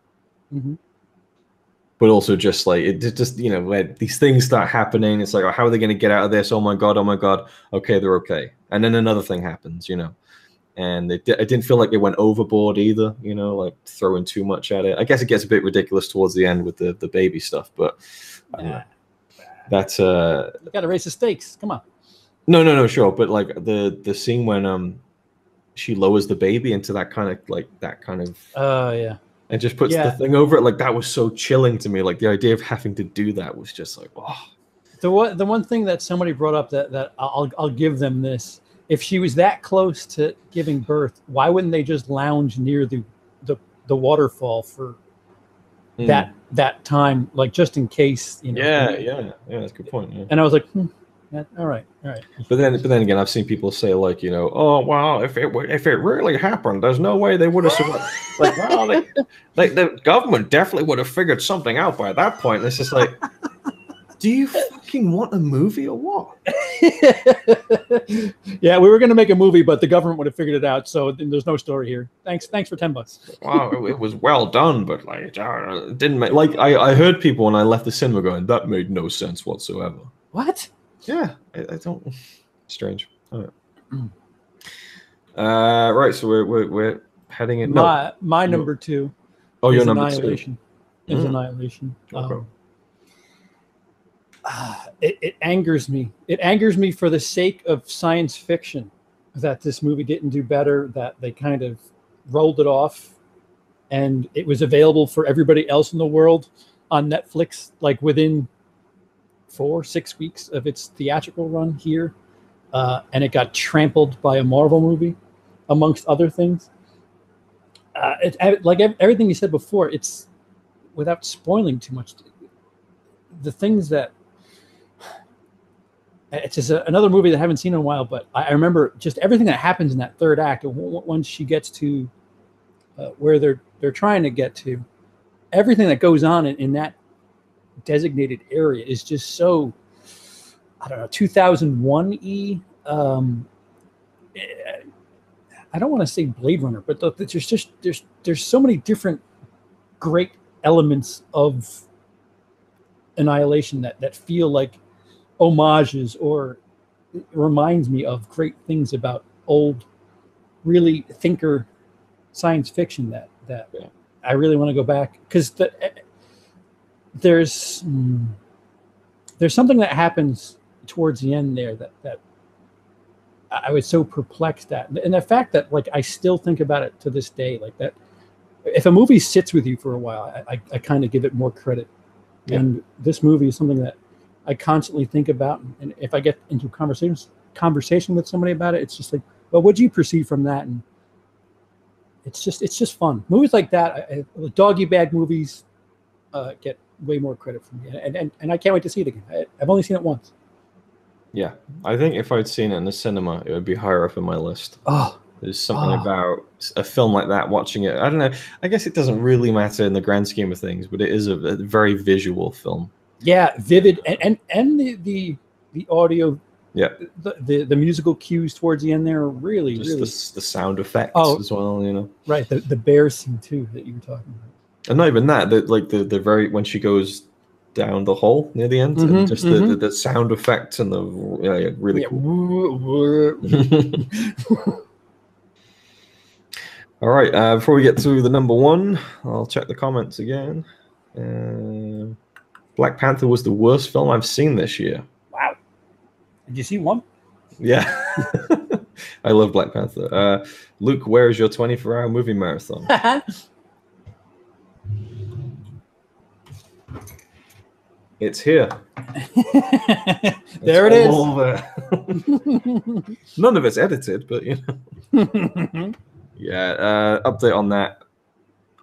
A: But also just like it just, you know, when these things start happening, it's like, oh, how are they going to get out of this? Oh my god, okay, they're okay. And then another thing happens, you know, and it didn't feel like they went overboard either, you know, like throwing too much at it. I guess it gets a bit ridiculous towards the end with the baby stuff, but I don't know. That's
B: you got to raise the stakes. Come on.
A: No, sure, but like the scene when she lowers the baby into that kind of
B: yeah.
A: And just puts the thing over it, like that was so chilling to me. Like the idea of having to do that was just like, oh.
B: The one thing that somebody brought up that I'll give them this: if she was that close to giving birth, why wouldn't they just lounge near the waterfall for that time, like just in case, you know?
A: Yeah, that's a good point. Yeah.
B: And I was like, all right.
A: But then again, I've seen people say like, you know, oh wow, if it really happened, there's no way they would have survived. Like, well, the government definitely would have figured something out by that point. And it's just like, do you fucking want a movie or what?
B: Yeah, we were going to make a movie, but the government would have figured it out. So there's no story here. Thanks for $10.
A: Wow, it was well done, but like, it didn't make, like I heard people when I left the cinema going, that made no sense whatsoever.
B: What?
A: Yeah, I don't. Strange. All right. Right. So we're heading in.
B: My number 2.
A: Oh, your number
B: Annihilation.
A: 2
B: is Annihilation.
A: Okay.
B: It angers me. It angers me for the sake of science fiction that this movie didn't do better. That they kind of rolled it off, and it was available for everybody else in the world on Netflix, like within 4-6 weeks of its theatrical run here, and it got trampled by a Marvel movie, amongst other things. Like everything you said before, it's without spoiling too much. The things that it's just another movie that I haven't seen in a while, but I remember just everything that happens in that third act. Once she gets to where they're trying to get to, everything that goes on in that designated area is just so, I don't know, 2001-y. I don't want to say Blade Runner, but there's so many different great elements of Annihilation that feel like homages, or it reminds me of great things about old, really thinker science fiction that I really want to go back, because there's something that happens towards the end there that I was so perplexed at, and the fact that like I still think about it to this day, like that. If a movie sits with you for a while, I kind of give it more credit. Yeah. And this movie is something that I constantly think about, and if I get into conversation with somebody about it, it's just like, well, what do you perceive from that? And it's just fun. Movies like that, doggy bag movies, get way more credit from me, and I can't wait to see it again. I've only seen it once.
A: Yeah, I think if I'd seen it in the cinema, it would be higher up in my list.
B: Oh,
A: there's something about a film like that, watching it. I don't know. I guess it doesn't really matter in the grand scheme of things, but it is a very visual film.
B: Yeah, vivid, and the audio.
A: Yeah,
B: the musical cues towards the end there are really
A: the sound effects as well. You know,
B: right? The bear scene too that you were talking about.
A: And not even that. The very when she goes down the hole near the end, and just the sound effects and the really cool. All right, before we get to the number 1, I'll check the comments again. Black Panther was the worst film I've seen this year.
B: Wow. Did you see one?
A: Yeah. I love Black Panther. Luke, where is your 24-hour movie marathon? It's here.
B: There it is.
A: None of it's edited, but you know. Yeah, update on that.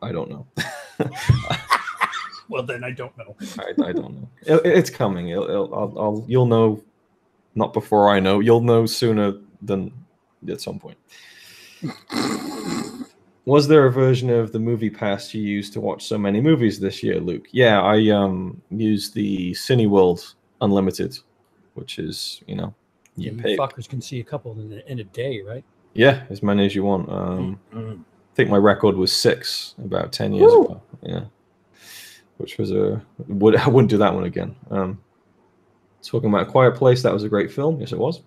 A: I don't know.
B: Well, then I don't know.
A: I don't know. It's coming. You'll know, not before I know. You'll know sooner than at some point. Was there a version of the Movie Pass you used to watch so many movies this year, Luke? Yeah, I used the Cineworld Unlimited, which is, you pay.
B: Fuckers can see a couple in a day, right?
A: Yeah, as many as you want. I think my record was 6 about 10 years ago. Yeah, which was I wouldn't do that one again. Talking about A Quiet Place, that was a great film. Yes, it was.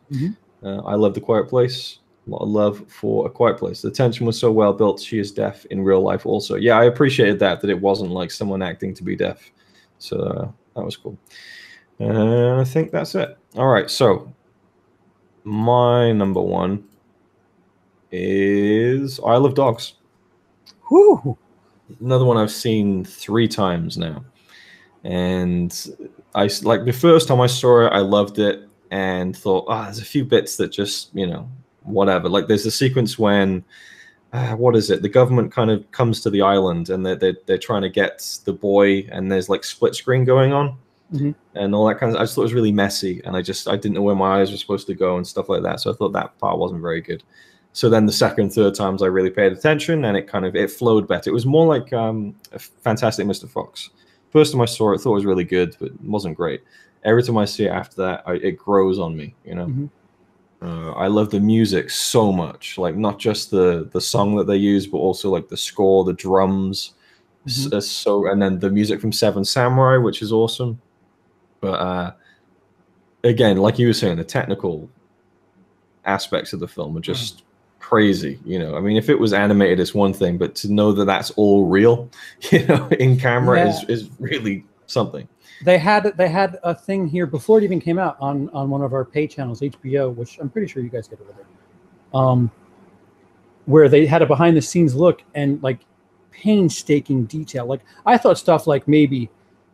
A: I love The Quiet Place. A lot of love for A Quiet Place. The tension was so well built. She is deaf in real life also. Yeah, I appreciated that it wasn't like someone acting to be deaf. So that was cool. I think that's it. All right, so my number one is Isle of Dogs.
B: Whew.
A: Another one I've seen 3 times now. And I like the first time I saw it, I loved it and thought, there's a few bits that just, whatever. Like there's a sequence when what is it? The government kind of comes to the island and they're trying to get the boy, and there's like split screen going on and all that kind of. I just thought it was really messy, and I didn't know where my eyes were supposed to go and stuff like that. So I thought that part wasn't very good. So then the second, third times I really paid attention, and it flowed better. It was more like a Fantastic Mr. Fox. First time I saw it, I thought it was really good, but it wasn't great. Every time I see it after that, it grows on me. I love the music so much, like not just the song that they use, but also like the score, the drums. And then the music from Seven Samurai, which is awesome. But again, like you were saying, the technical aspects of the film are just crazy. I mean, if it was animated, it's one thing, but to know that that's all real, in camera is really something.
B: They had a thing here before it even came out on one of our pay channels, HBO, which I'm pretty sure you guys get over there, where they had a behind the scenes look and like painstaking detail. Like I thought stuff like maybe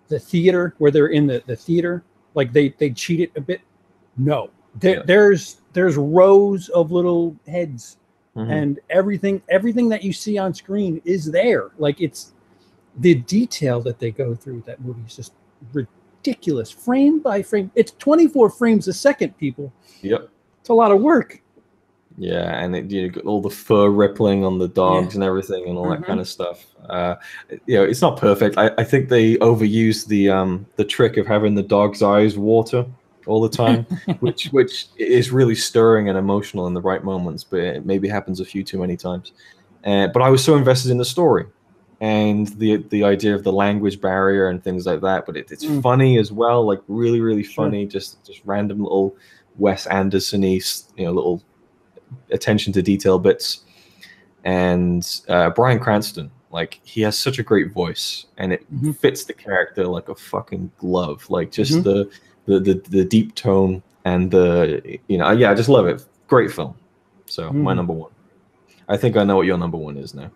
B: the theater where they're in the theater, like they cheat it a bit. No, there's rows of little heads and everything that you see on screen is there. Like it's the detail that they go through with that movie is just ridiculous, frame by frame. It's 24 frames a second, people.
A: Yep,
B: it's a lot of work.
A: Yeah, and you got all the fur rippling on the dogs and everything, and all that kind of stuff. It's not perfect. I think they overused the trick of having the dog's eyes water all the time, which is really stirring and emotional in the right moments, but it maybe happens a few too many times. But I was so invested in the story and the idea of the language barrier and things like that. But it's funny as well, like really, really funny. Just random little Wes Anderson-y, little attention to detail bits. And Bryan Cranston, like he has such a great voice, and it fits the character like a fucking glove. Like just the deep tone and I just love it. Great film. So my number one. I think I know what your number one is now.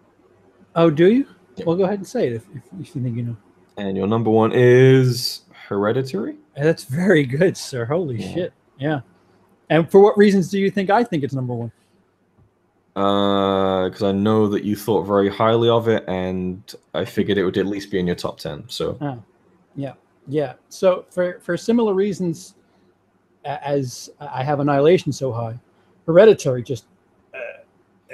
B: Oh, do you? Well, go ahead and say it if you think you know.
A: And your number one is Hereditary?
B: That's very good, sir. Holy shit. Yeah. And for what reasons do you think I think it's number one?
A: Because I know that you thought very highly of it, and I figured it would at least be in your top 10. So
B: yeah. So for similar reasons as I have Annihilation so high, Hereditary just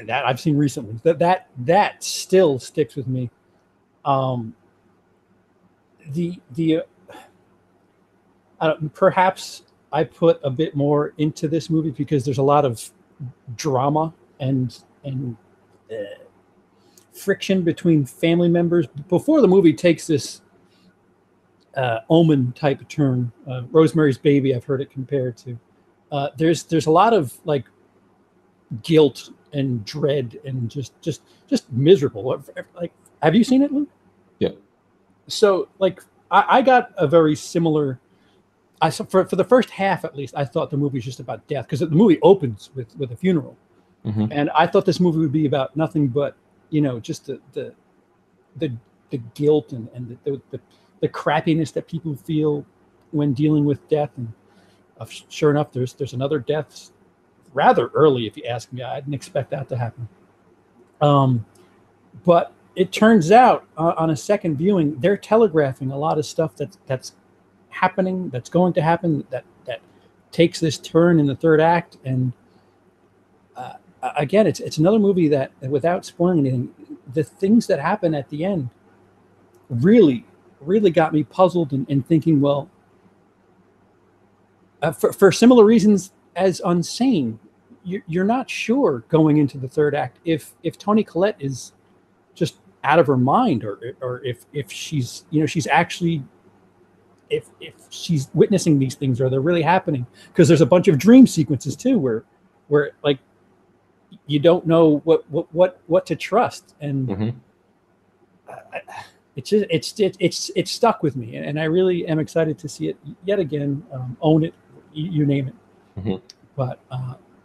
B: that I've seen recently, that still sticks with me. Perhaps I put a bit more into this movie because there's a lot of drama and friction between family members before the movie takes this Omen type turn. Rosemary's Baby, I've heard it compared to. There's a lot of like guilt and dread and just miserable. Like, have you seen it, Luke?
A: Yeah.
B: So like I got a very similar. For the first half at least, I thought the movie was just about death because the movie opens with a funeral, and I thought this movie would be about nothing but just the guilt and the crappiness that people feel when dealing with death. And sure enough, there's another death rather early, if you ask me. I didn't expect that to happen. But it turns out on a second viewing, they're telegraphing a lot of stuff that's happening, that's going to happen, that takes this turn in the third act. And again, it's another movie that, without spoiling anything, the things that happen at the end really got me puzzled and thinking, well, for similar reasons as Unsane, you're not sure going into the third act if Toni Collette is just out of her mind, or if she's, you know, she's actually, if she's witnessing these things, or they're really happening, because there's a bunch of dream sequences too where like you don't know what to trust. And it's stuck with me, and I really am excited to see it yet again. Own it, you name it. But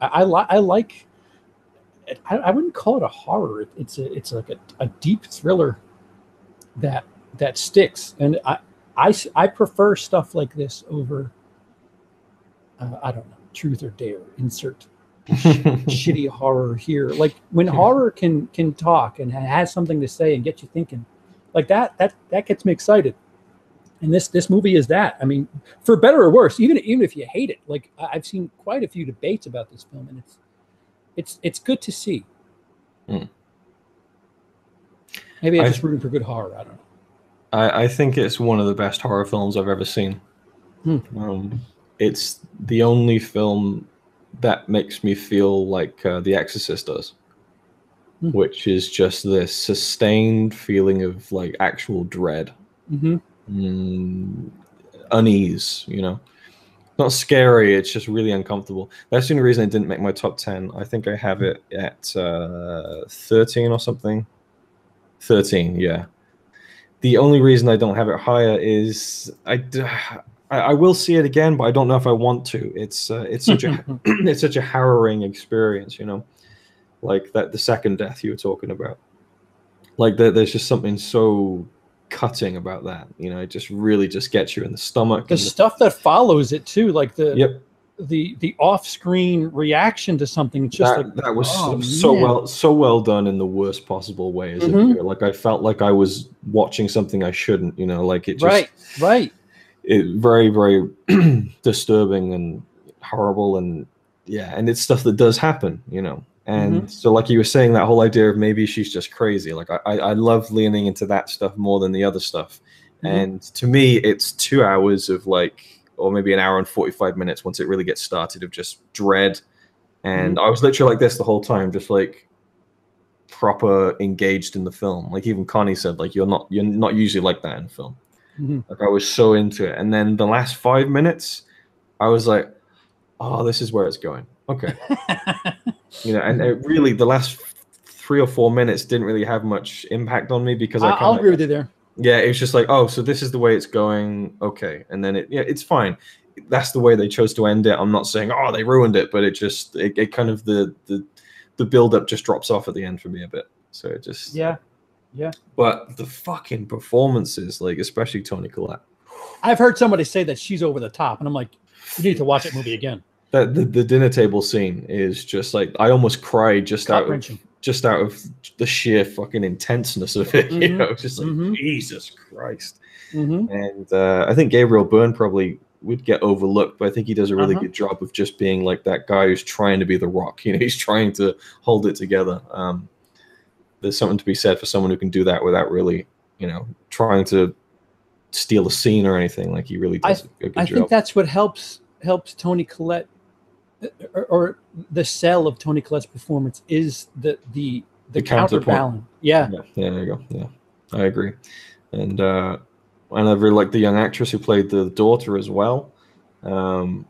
B: I like. I wouldn't call it a horror. It's like a deep thriller that sticks, and I prefer stuff like this over. I don't know, Truth or Dare. Insert shitty horror here. Like when horror can talk and has something to say and get you thinking, like that gets me excited. And this movie is that. I mean, for better or worse, even if you hate it, like I've seen quite a few debates about this film, and it's good to see. Maybe I'm just rooting for good horror. I don't know.
A: I think it's one of the best horror films I've ever seen. It's the only film that makes me feel like The Exorcist does, which is just this sustained feeling of like actual dread, unease, you know. Not scary, it's just really uncomfortable. That's the only reason it didn't make my top 10. I think I have it at 13 or something. 13, yeah. The only reason I don't have it higher is I will see it again, but I don't know if I want to. It's such a it's such a harrowing experience, you know, like the second death you were talking about. Like there's just something so cutting about that, you know. It just really just gets you in the stomach.
B: The stuff that follows it too, like the off-screen reaction to something. It's just
A: that was so well done in the worst possible way as a viewer. Like I felt like I was watching something I shouldn't, you know, like it just
B: right.
A: It very, very disturbing and horrible, and and it's stuff that does happen, you know. And so like you were saying, that whole idea of maybe she's just crazy, like I love leaning into that stuff more than the other stuff. And to me, it's 2 hours of like, or maybe an hour and 45 minutes once it really gets started, of just dread. And I was literally like this the whole time, just like proper engaged in the film. Like even Connie said, like you're not usually like that in film. Like I was so into it. And then the last 5 minutes, I was like, oh, this is where it's going. Okay. You know, and it really, the last 3 or 4 minutes didn't really have much impact on me, because
B: I'll agree with you there.
A: Yeah, it was just like, oh, so this is the way it's going. Okay. And then it's fine. That's the way they chose to end it. I'm not saying, oh, they ruined it, but it kind of, the build up just drops off at the end for me a bit. So it just,
B: yeah.
A: But the fucking performances, like especially Toni Collette.
B: I've heard somebody say that she's over the top, and I'm like, you need to watch that movie again.
A: That the dinner table scene is just like, I almost cried just out of the sheer fucking intenseness of it. You know, just like Jesus Christ. And I think Gabriel Byrne probably would get overlooked, but I think he does a really good job of just being like that guy who's trying to be the Rock. You know, he's trying to hold it together. There's something to be said for someone who can do that without really, you know, trying to steal a scene or anything. Like he really does a good job.
B: I think that's what helps Toni Collette, or the sell of Toni Collette's performance is the counterbalance. Yeah,
A: there you go. Yeah, I agree. And I really like the young actress who played the daughter as well. And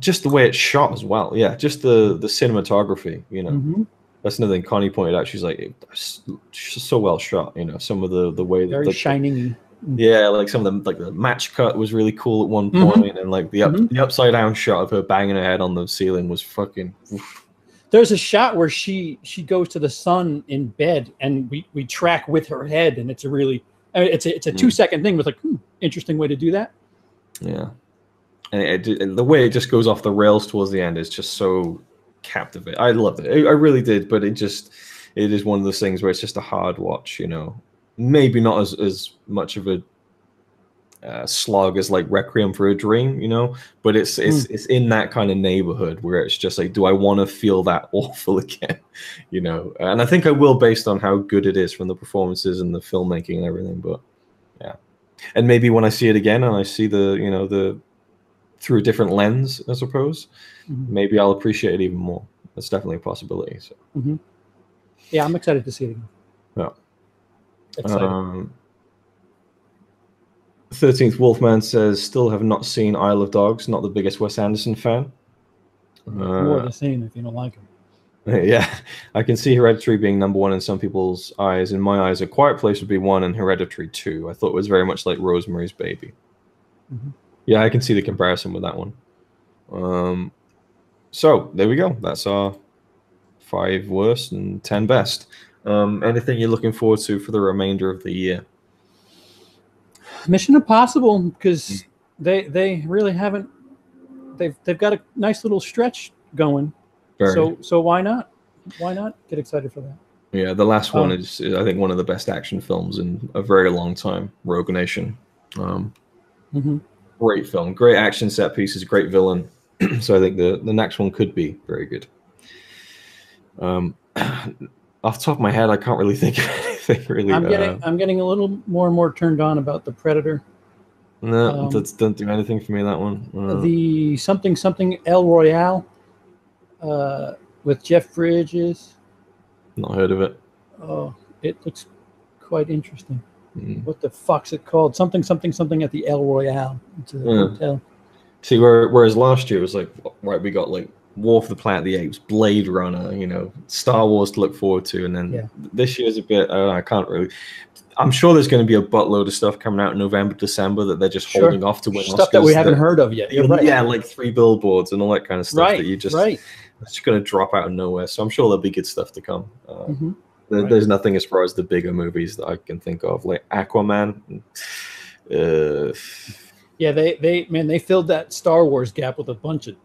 A: just the way it's shot as well. Yeah, just the cinematography, you know. That's another thing Connie pointed out. She's like, it's so well shot, you know. Some of the way that
B: very shining.
A: Yeah, like some of the match cut was really cool at one point, and like the upside down shot of her banging her head on the ceiling was fucking. Oof.
B: There's a shot where she goes to the sun in bed, and we track with her head, and it's a really, I mean, it's a 2-second thing with like interesting way to do that.
A: Yeah, and the way it just goes off the rails towards the end is just so captivating. I loved it. I really did, but it is one of those things where it's just a hard watch, you know. Maybe not as much of a slog as like Requiem for a Dream, you know, but it's in that kind of neighborhood where it's just like, do I want to feel that awful again, you know? And I think I will, based on how good it is from the performances and the filmmaking and everything. But yeah, and maybe when I see it again and I see the through a different lens, I suppose, maybe I'll appreciate it even more. That's definitely a possibility. So
B: yeah, I'm excited to see it again.
A: Yeah.
B: Excited.
A: 13th Wolfman says, still have not seen Isle of Dogs. Not the biggest Wes Anderson fan.
B: More of the same if you don't like him.
A: Yeah, I can see Hereditary being #1 in some people's eyes. In my eyes, A Quiet Place would be 1 and Hereditary 2. I thought it was very much like Rosemary's Baby. Yeah, I can see the comparison with that one. So there we go. That's our 5 worst and 10 best. Anything you're looking forward to for the remainder of the year?
B: Mission Impossible, because they really haven't. They've got a nice little stretch going. So why not? Why not get excited for that?
A: Yeah, the last one is I think one of the best action films in a very long time. Rogue Nation. Great film, great action set pieces, great villain. So I think the next one could be very good. Off the top of my head, I can't really think of anything really.
B: I'm getting a little more and more turned on about the Predator.
A: No, that doesn't do anything for me, that one.
B: The something El Royale with Jeff Bridges.
A: Not heard of it.
B: Oh, it looks quite interesting. What the fuck's it called? Something at the El Royale. It's a hotel.
A: See, whereas last year it was like, right, we got like War for the Planet of the Apes, Blade Runner, you know, Star Wars to look forward to, and then this year's a bit. I can't really. I'm sure there's going to be a buttload of stuff coming out in November, December that they're just holding off to win
B: stuff
A: Oscars
B: that we haven't heard of yet. Right.
A: Yeah, like 3 billboards and all that kind of stuff that you just it's just going to drop out of nowhere. So I'm sure there'll be good stuff to come. There's nothing as far as the bigger movies that I can think of, like Aquaman.
B: Yeah, they filled that Star Wars gap with a bunch of.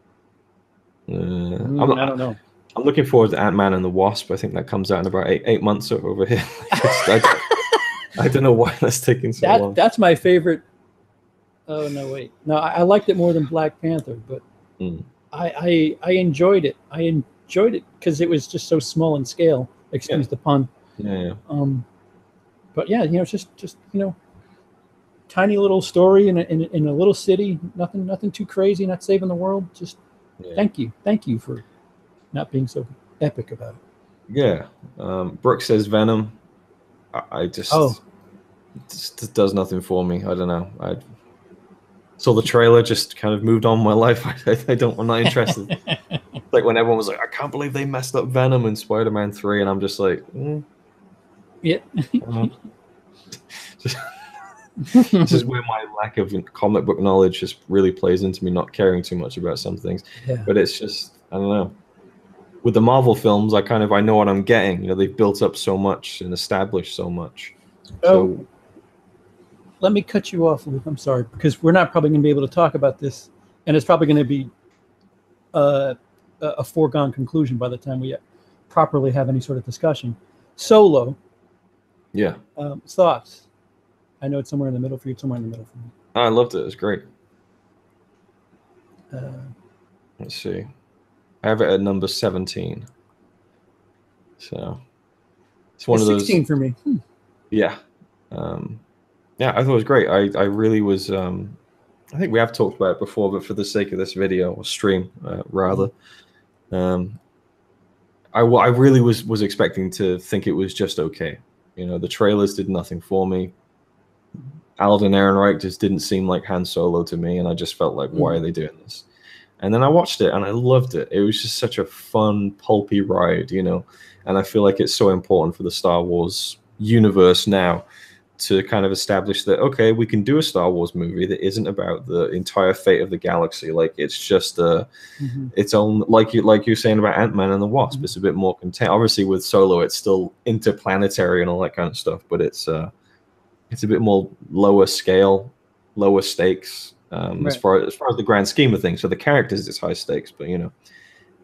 B: I don't know.
A: I'm looking forward to Ant-Man and the Wasp. I think that comes out in about eight months over here. I don't know why that's taking so long.
B: That's my favorite. Oh no, wait, no, I liked it more than Black Panther, but I enjoyed it. I enjoyed it because it was just so small in scale. Excuse the pun.
A: Yeah.
B: But yeah, it's just tiny little story in a little city. Nothing too crazy. Not saving the world. Just thank you for not being so epic about it.
A: Yeah. Brooke says Venom. I just just does nothing for me. I don't know. I saw the trailer, just kind of moved on my life. I'm not interested. Like when everyone was like, I can't believe they messed up Venom in Spider-Man 3, and I'm just like,
B: yeah.
A: This is where my lack of comic book knowledge just really plays into me not caring too much about some things. But it's just, I don't know. With the Marvel films, I know what I'm getting. They've built up so much and established so much. So
B: let me cut you off, Luke. I'm sorry, because we're not probably going to be able to talk about this, and it's probably going to be a foregone conclusion by the time we properly have any sort of discussion. Solo.
A: Yeah.
B: Thoughts? I know it's somewhere in the middle for you. It's somewhere in the middle for me.
A: I loved it. It was great. Let's see. I have it at number 17. So it's one of those.
B: 16 for me.
A: Yeah. Yeah, I thought it was great. I really was. I think we have talked about it before, but for the sake of this video or stream, rather, I really was expecting to think it was just okay. The trailers did nothing for me. Alden Ehrenreich just didn't seem like Han Solo to me, and I just felt like, why are they doing this? And then I watched it, and I loved it. It was just such a fun, pulpy ride, and I feel like it's so important for the Star Wars universe now to kind of establish that, okay, we can do a Star Wars movie that isn't about the entire fate of the galaxy. Like, it's just its own, like you're saying about Ant-Man and the Wasp. It's a bit more content. Obviously, with Solo, it's still interplanetary and all that kind of stuff, but it's a bit more lower scale, lower stakes. as far as the grand scheme of things. So the characters, it's high stakes, but you know.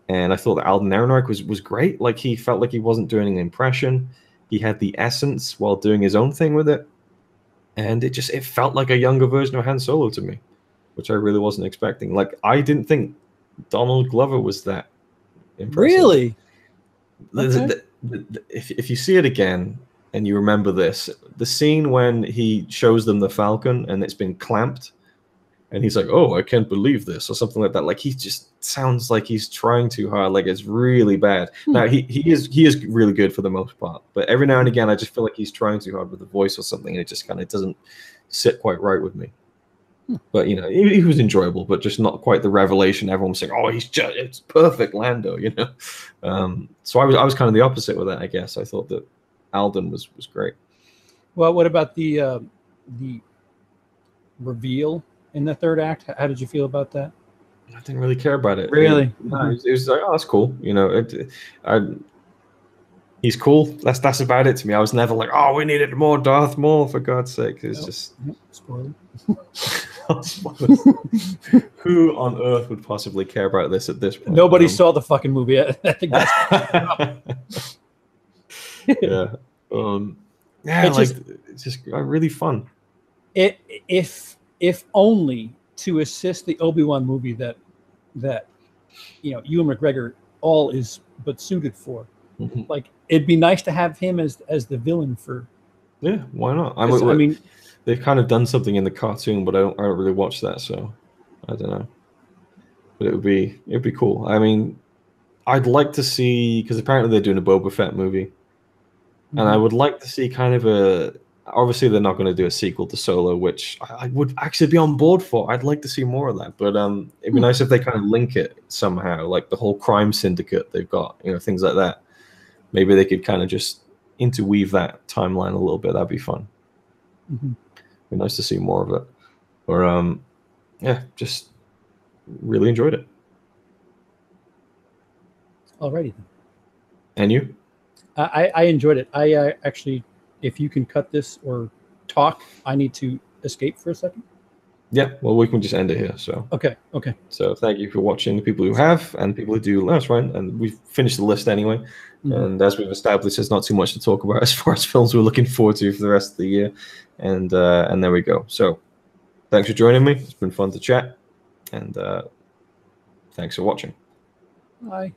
A: And I thought that Alden Ehrenreich was great. Like, he felt like he wasn't doing an impression. He had the essence while doing his own thing with it. And it felt like a younger version of Han Solo to me, which I really wasn't expecting. Like, I didn't think Donald Glover was that impressive.
B: Really? Okay.
A: If you see it again and you remember this, the scene when he shows them the Falcon and it's been clamped, and he's like, "Oh, I can't believe this," or something like that. Like, he just sounds like he's trying too hard. Like, it's really bad. Now, he is really good for the most part, but every now and again, I just feel like he's trying too hard with the voice or something, and it just kind of doesn't sit quite right with me. But you know, he was enjoyable, but just not quite the revelation everyone was saying. Oh, it's perfect Lando, you know. So I was kind of the opposite with that, I guess. I thought that Alden was great.
B: Well, what about the reveal in the third act? How did you feel about that?
A: I didn't really care about it.
B: Really?
A: It was like, oh, that's cool. You know, he's cool. That's about it to me. I was never like, oh, we needed more Darth Maul, for God's sake. It's just
B: spoiler.
A: Who on earth would possibly care about this at this point?
B: Nobody saw the fucking movie. I think that's
A: yeah. It's just really fun.
B: If only to assist the Obi-Wan movie that you know, Ewan McGregor all is but suited for. Like, it'd be nice to have him as the villain for.
A: Yeah, why not? I mean, they've kind of done something in the cartoon, but I don't really watch that, so I don't know. But it'd be cool. I mean, I'd like to see, because apparently they're doing a Boba Fett movie, and I would like to see kind of obviously they're not going to do a sequel to Solo, which I would actually be on board for. I'd like to see more of that, but it'd be nice if they kind of link it somehow, like the whole crime syndicate they've got, you know, things like that. Maybe they could kind of just interweave that timeline a little bit. That'd be fun. Be nice to see more of it. Or yeah, just really enjoyed it.
B: Alrighty then.
A: And you?
B: I enjoyed it. I actually, if you can cut this or talk, I need to escape for a second.
A: Yeah, well, we can just end it here. So
B: okay.
A: So thank you for watching, the people who have, and people who do. That's right. And we've finished the list anyway. And as we've established, there's not too much to talk about as far as films we're looking forward to for the rest of the year. And there we go. So thanks for joining me. It's been fun to chat. And thanks for watching.
B: Bye.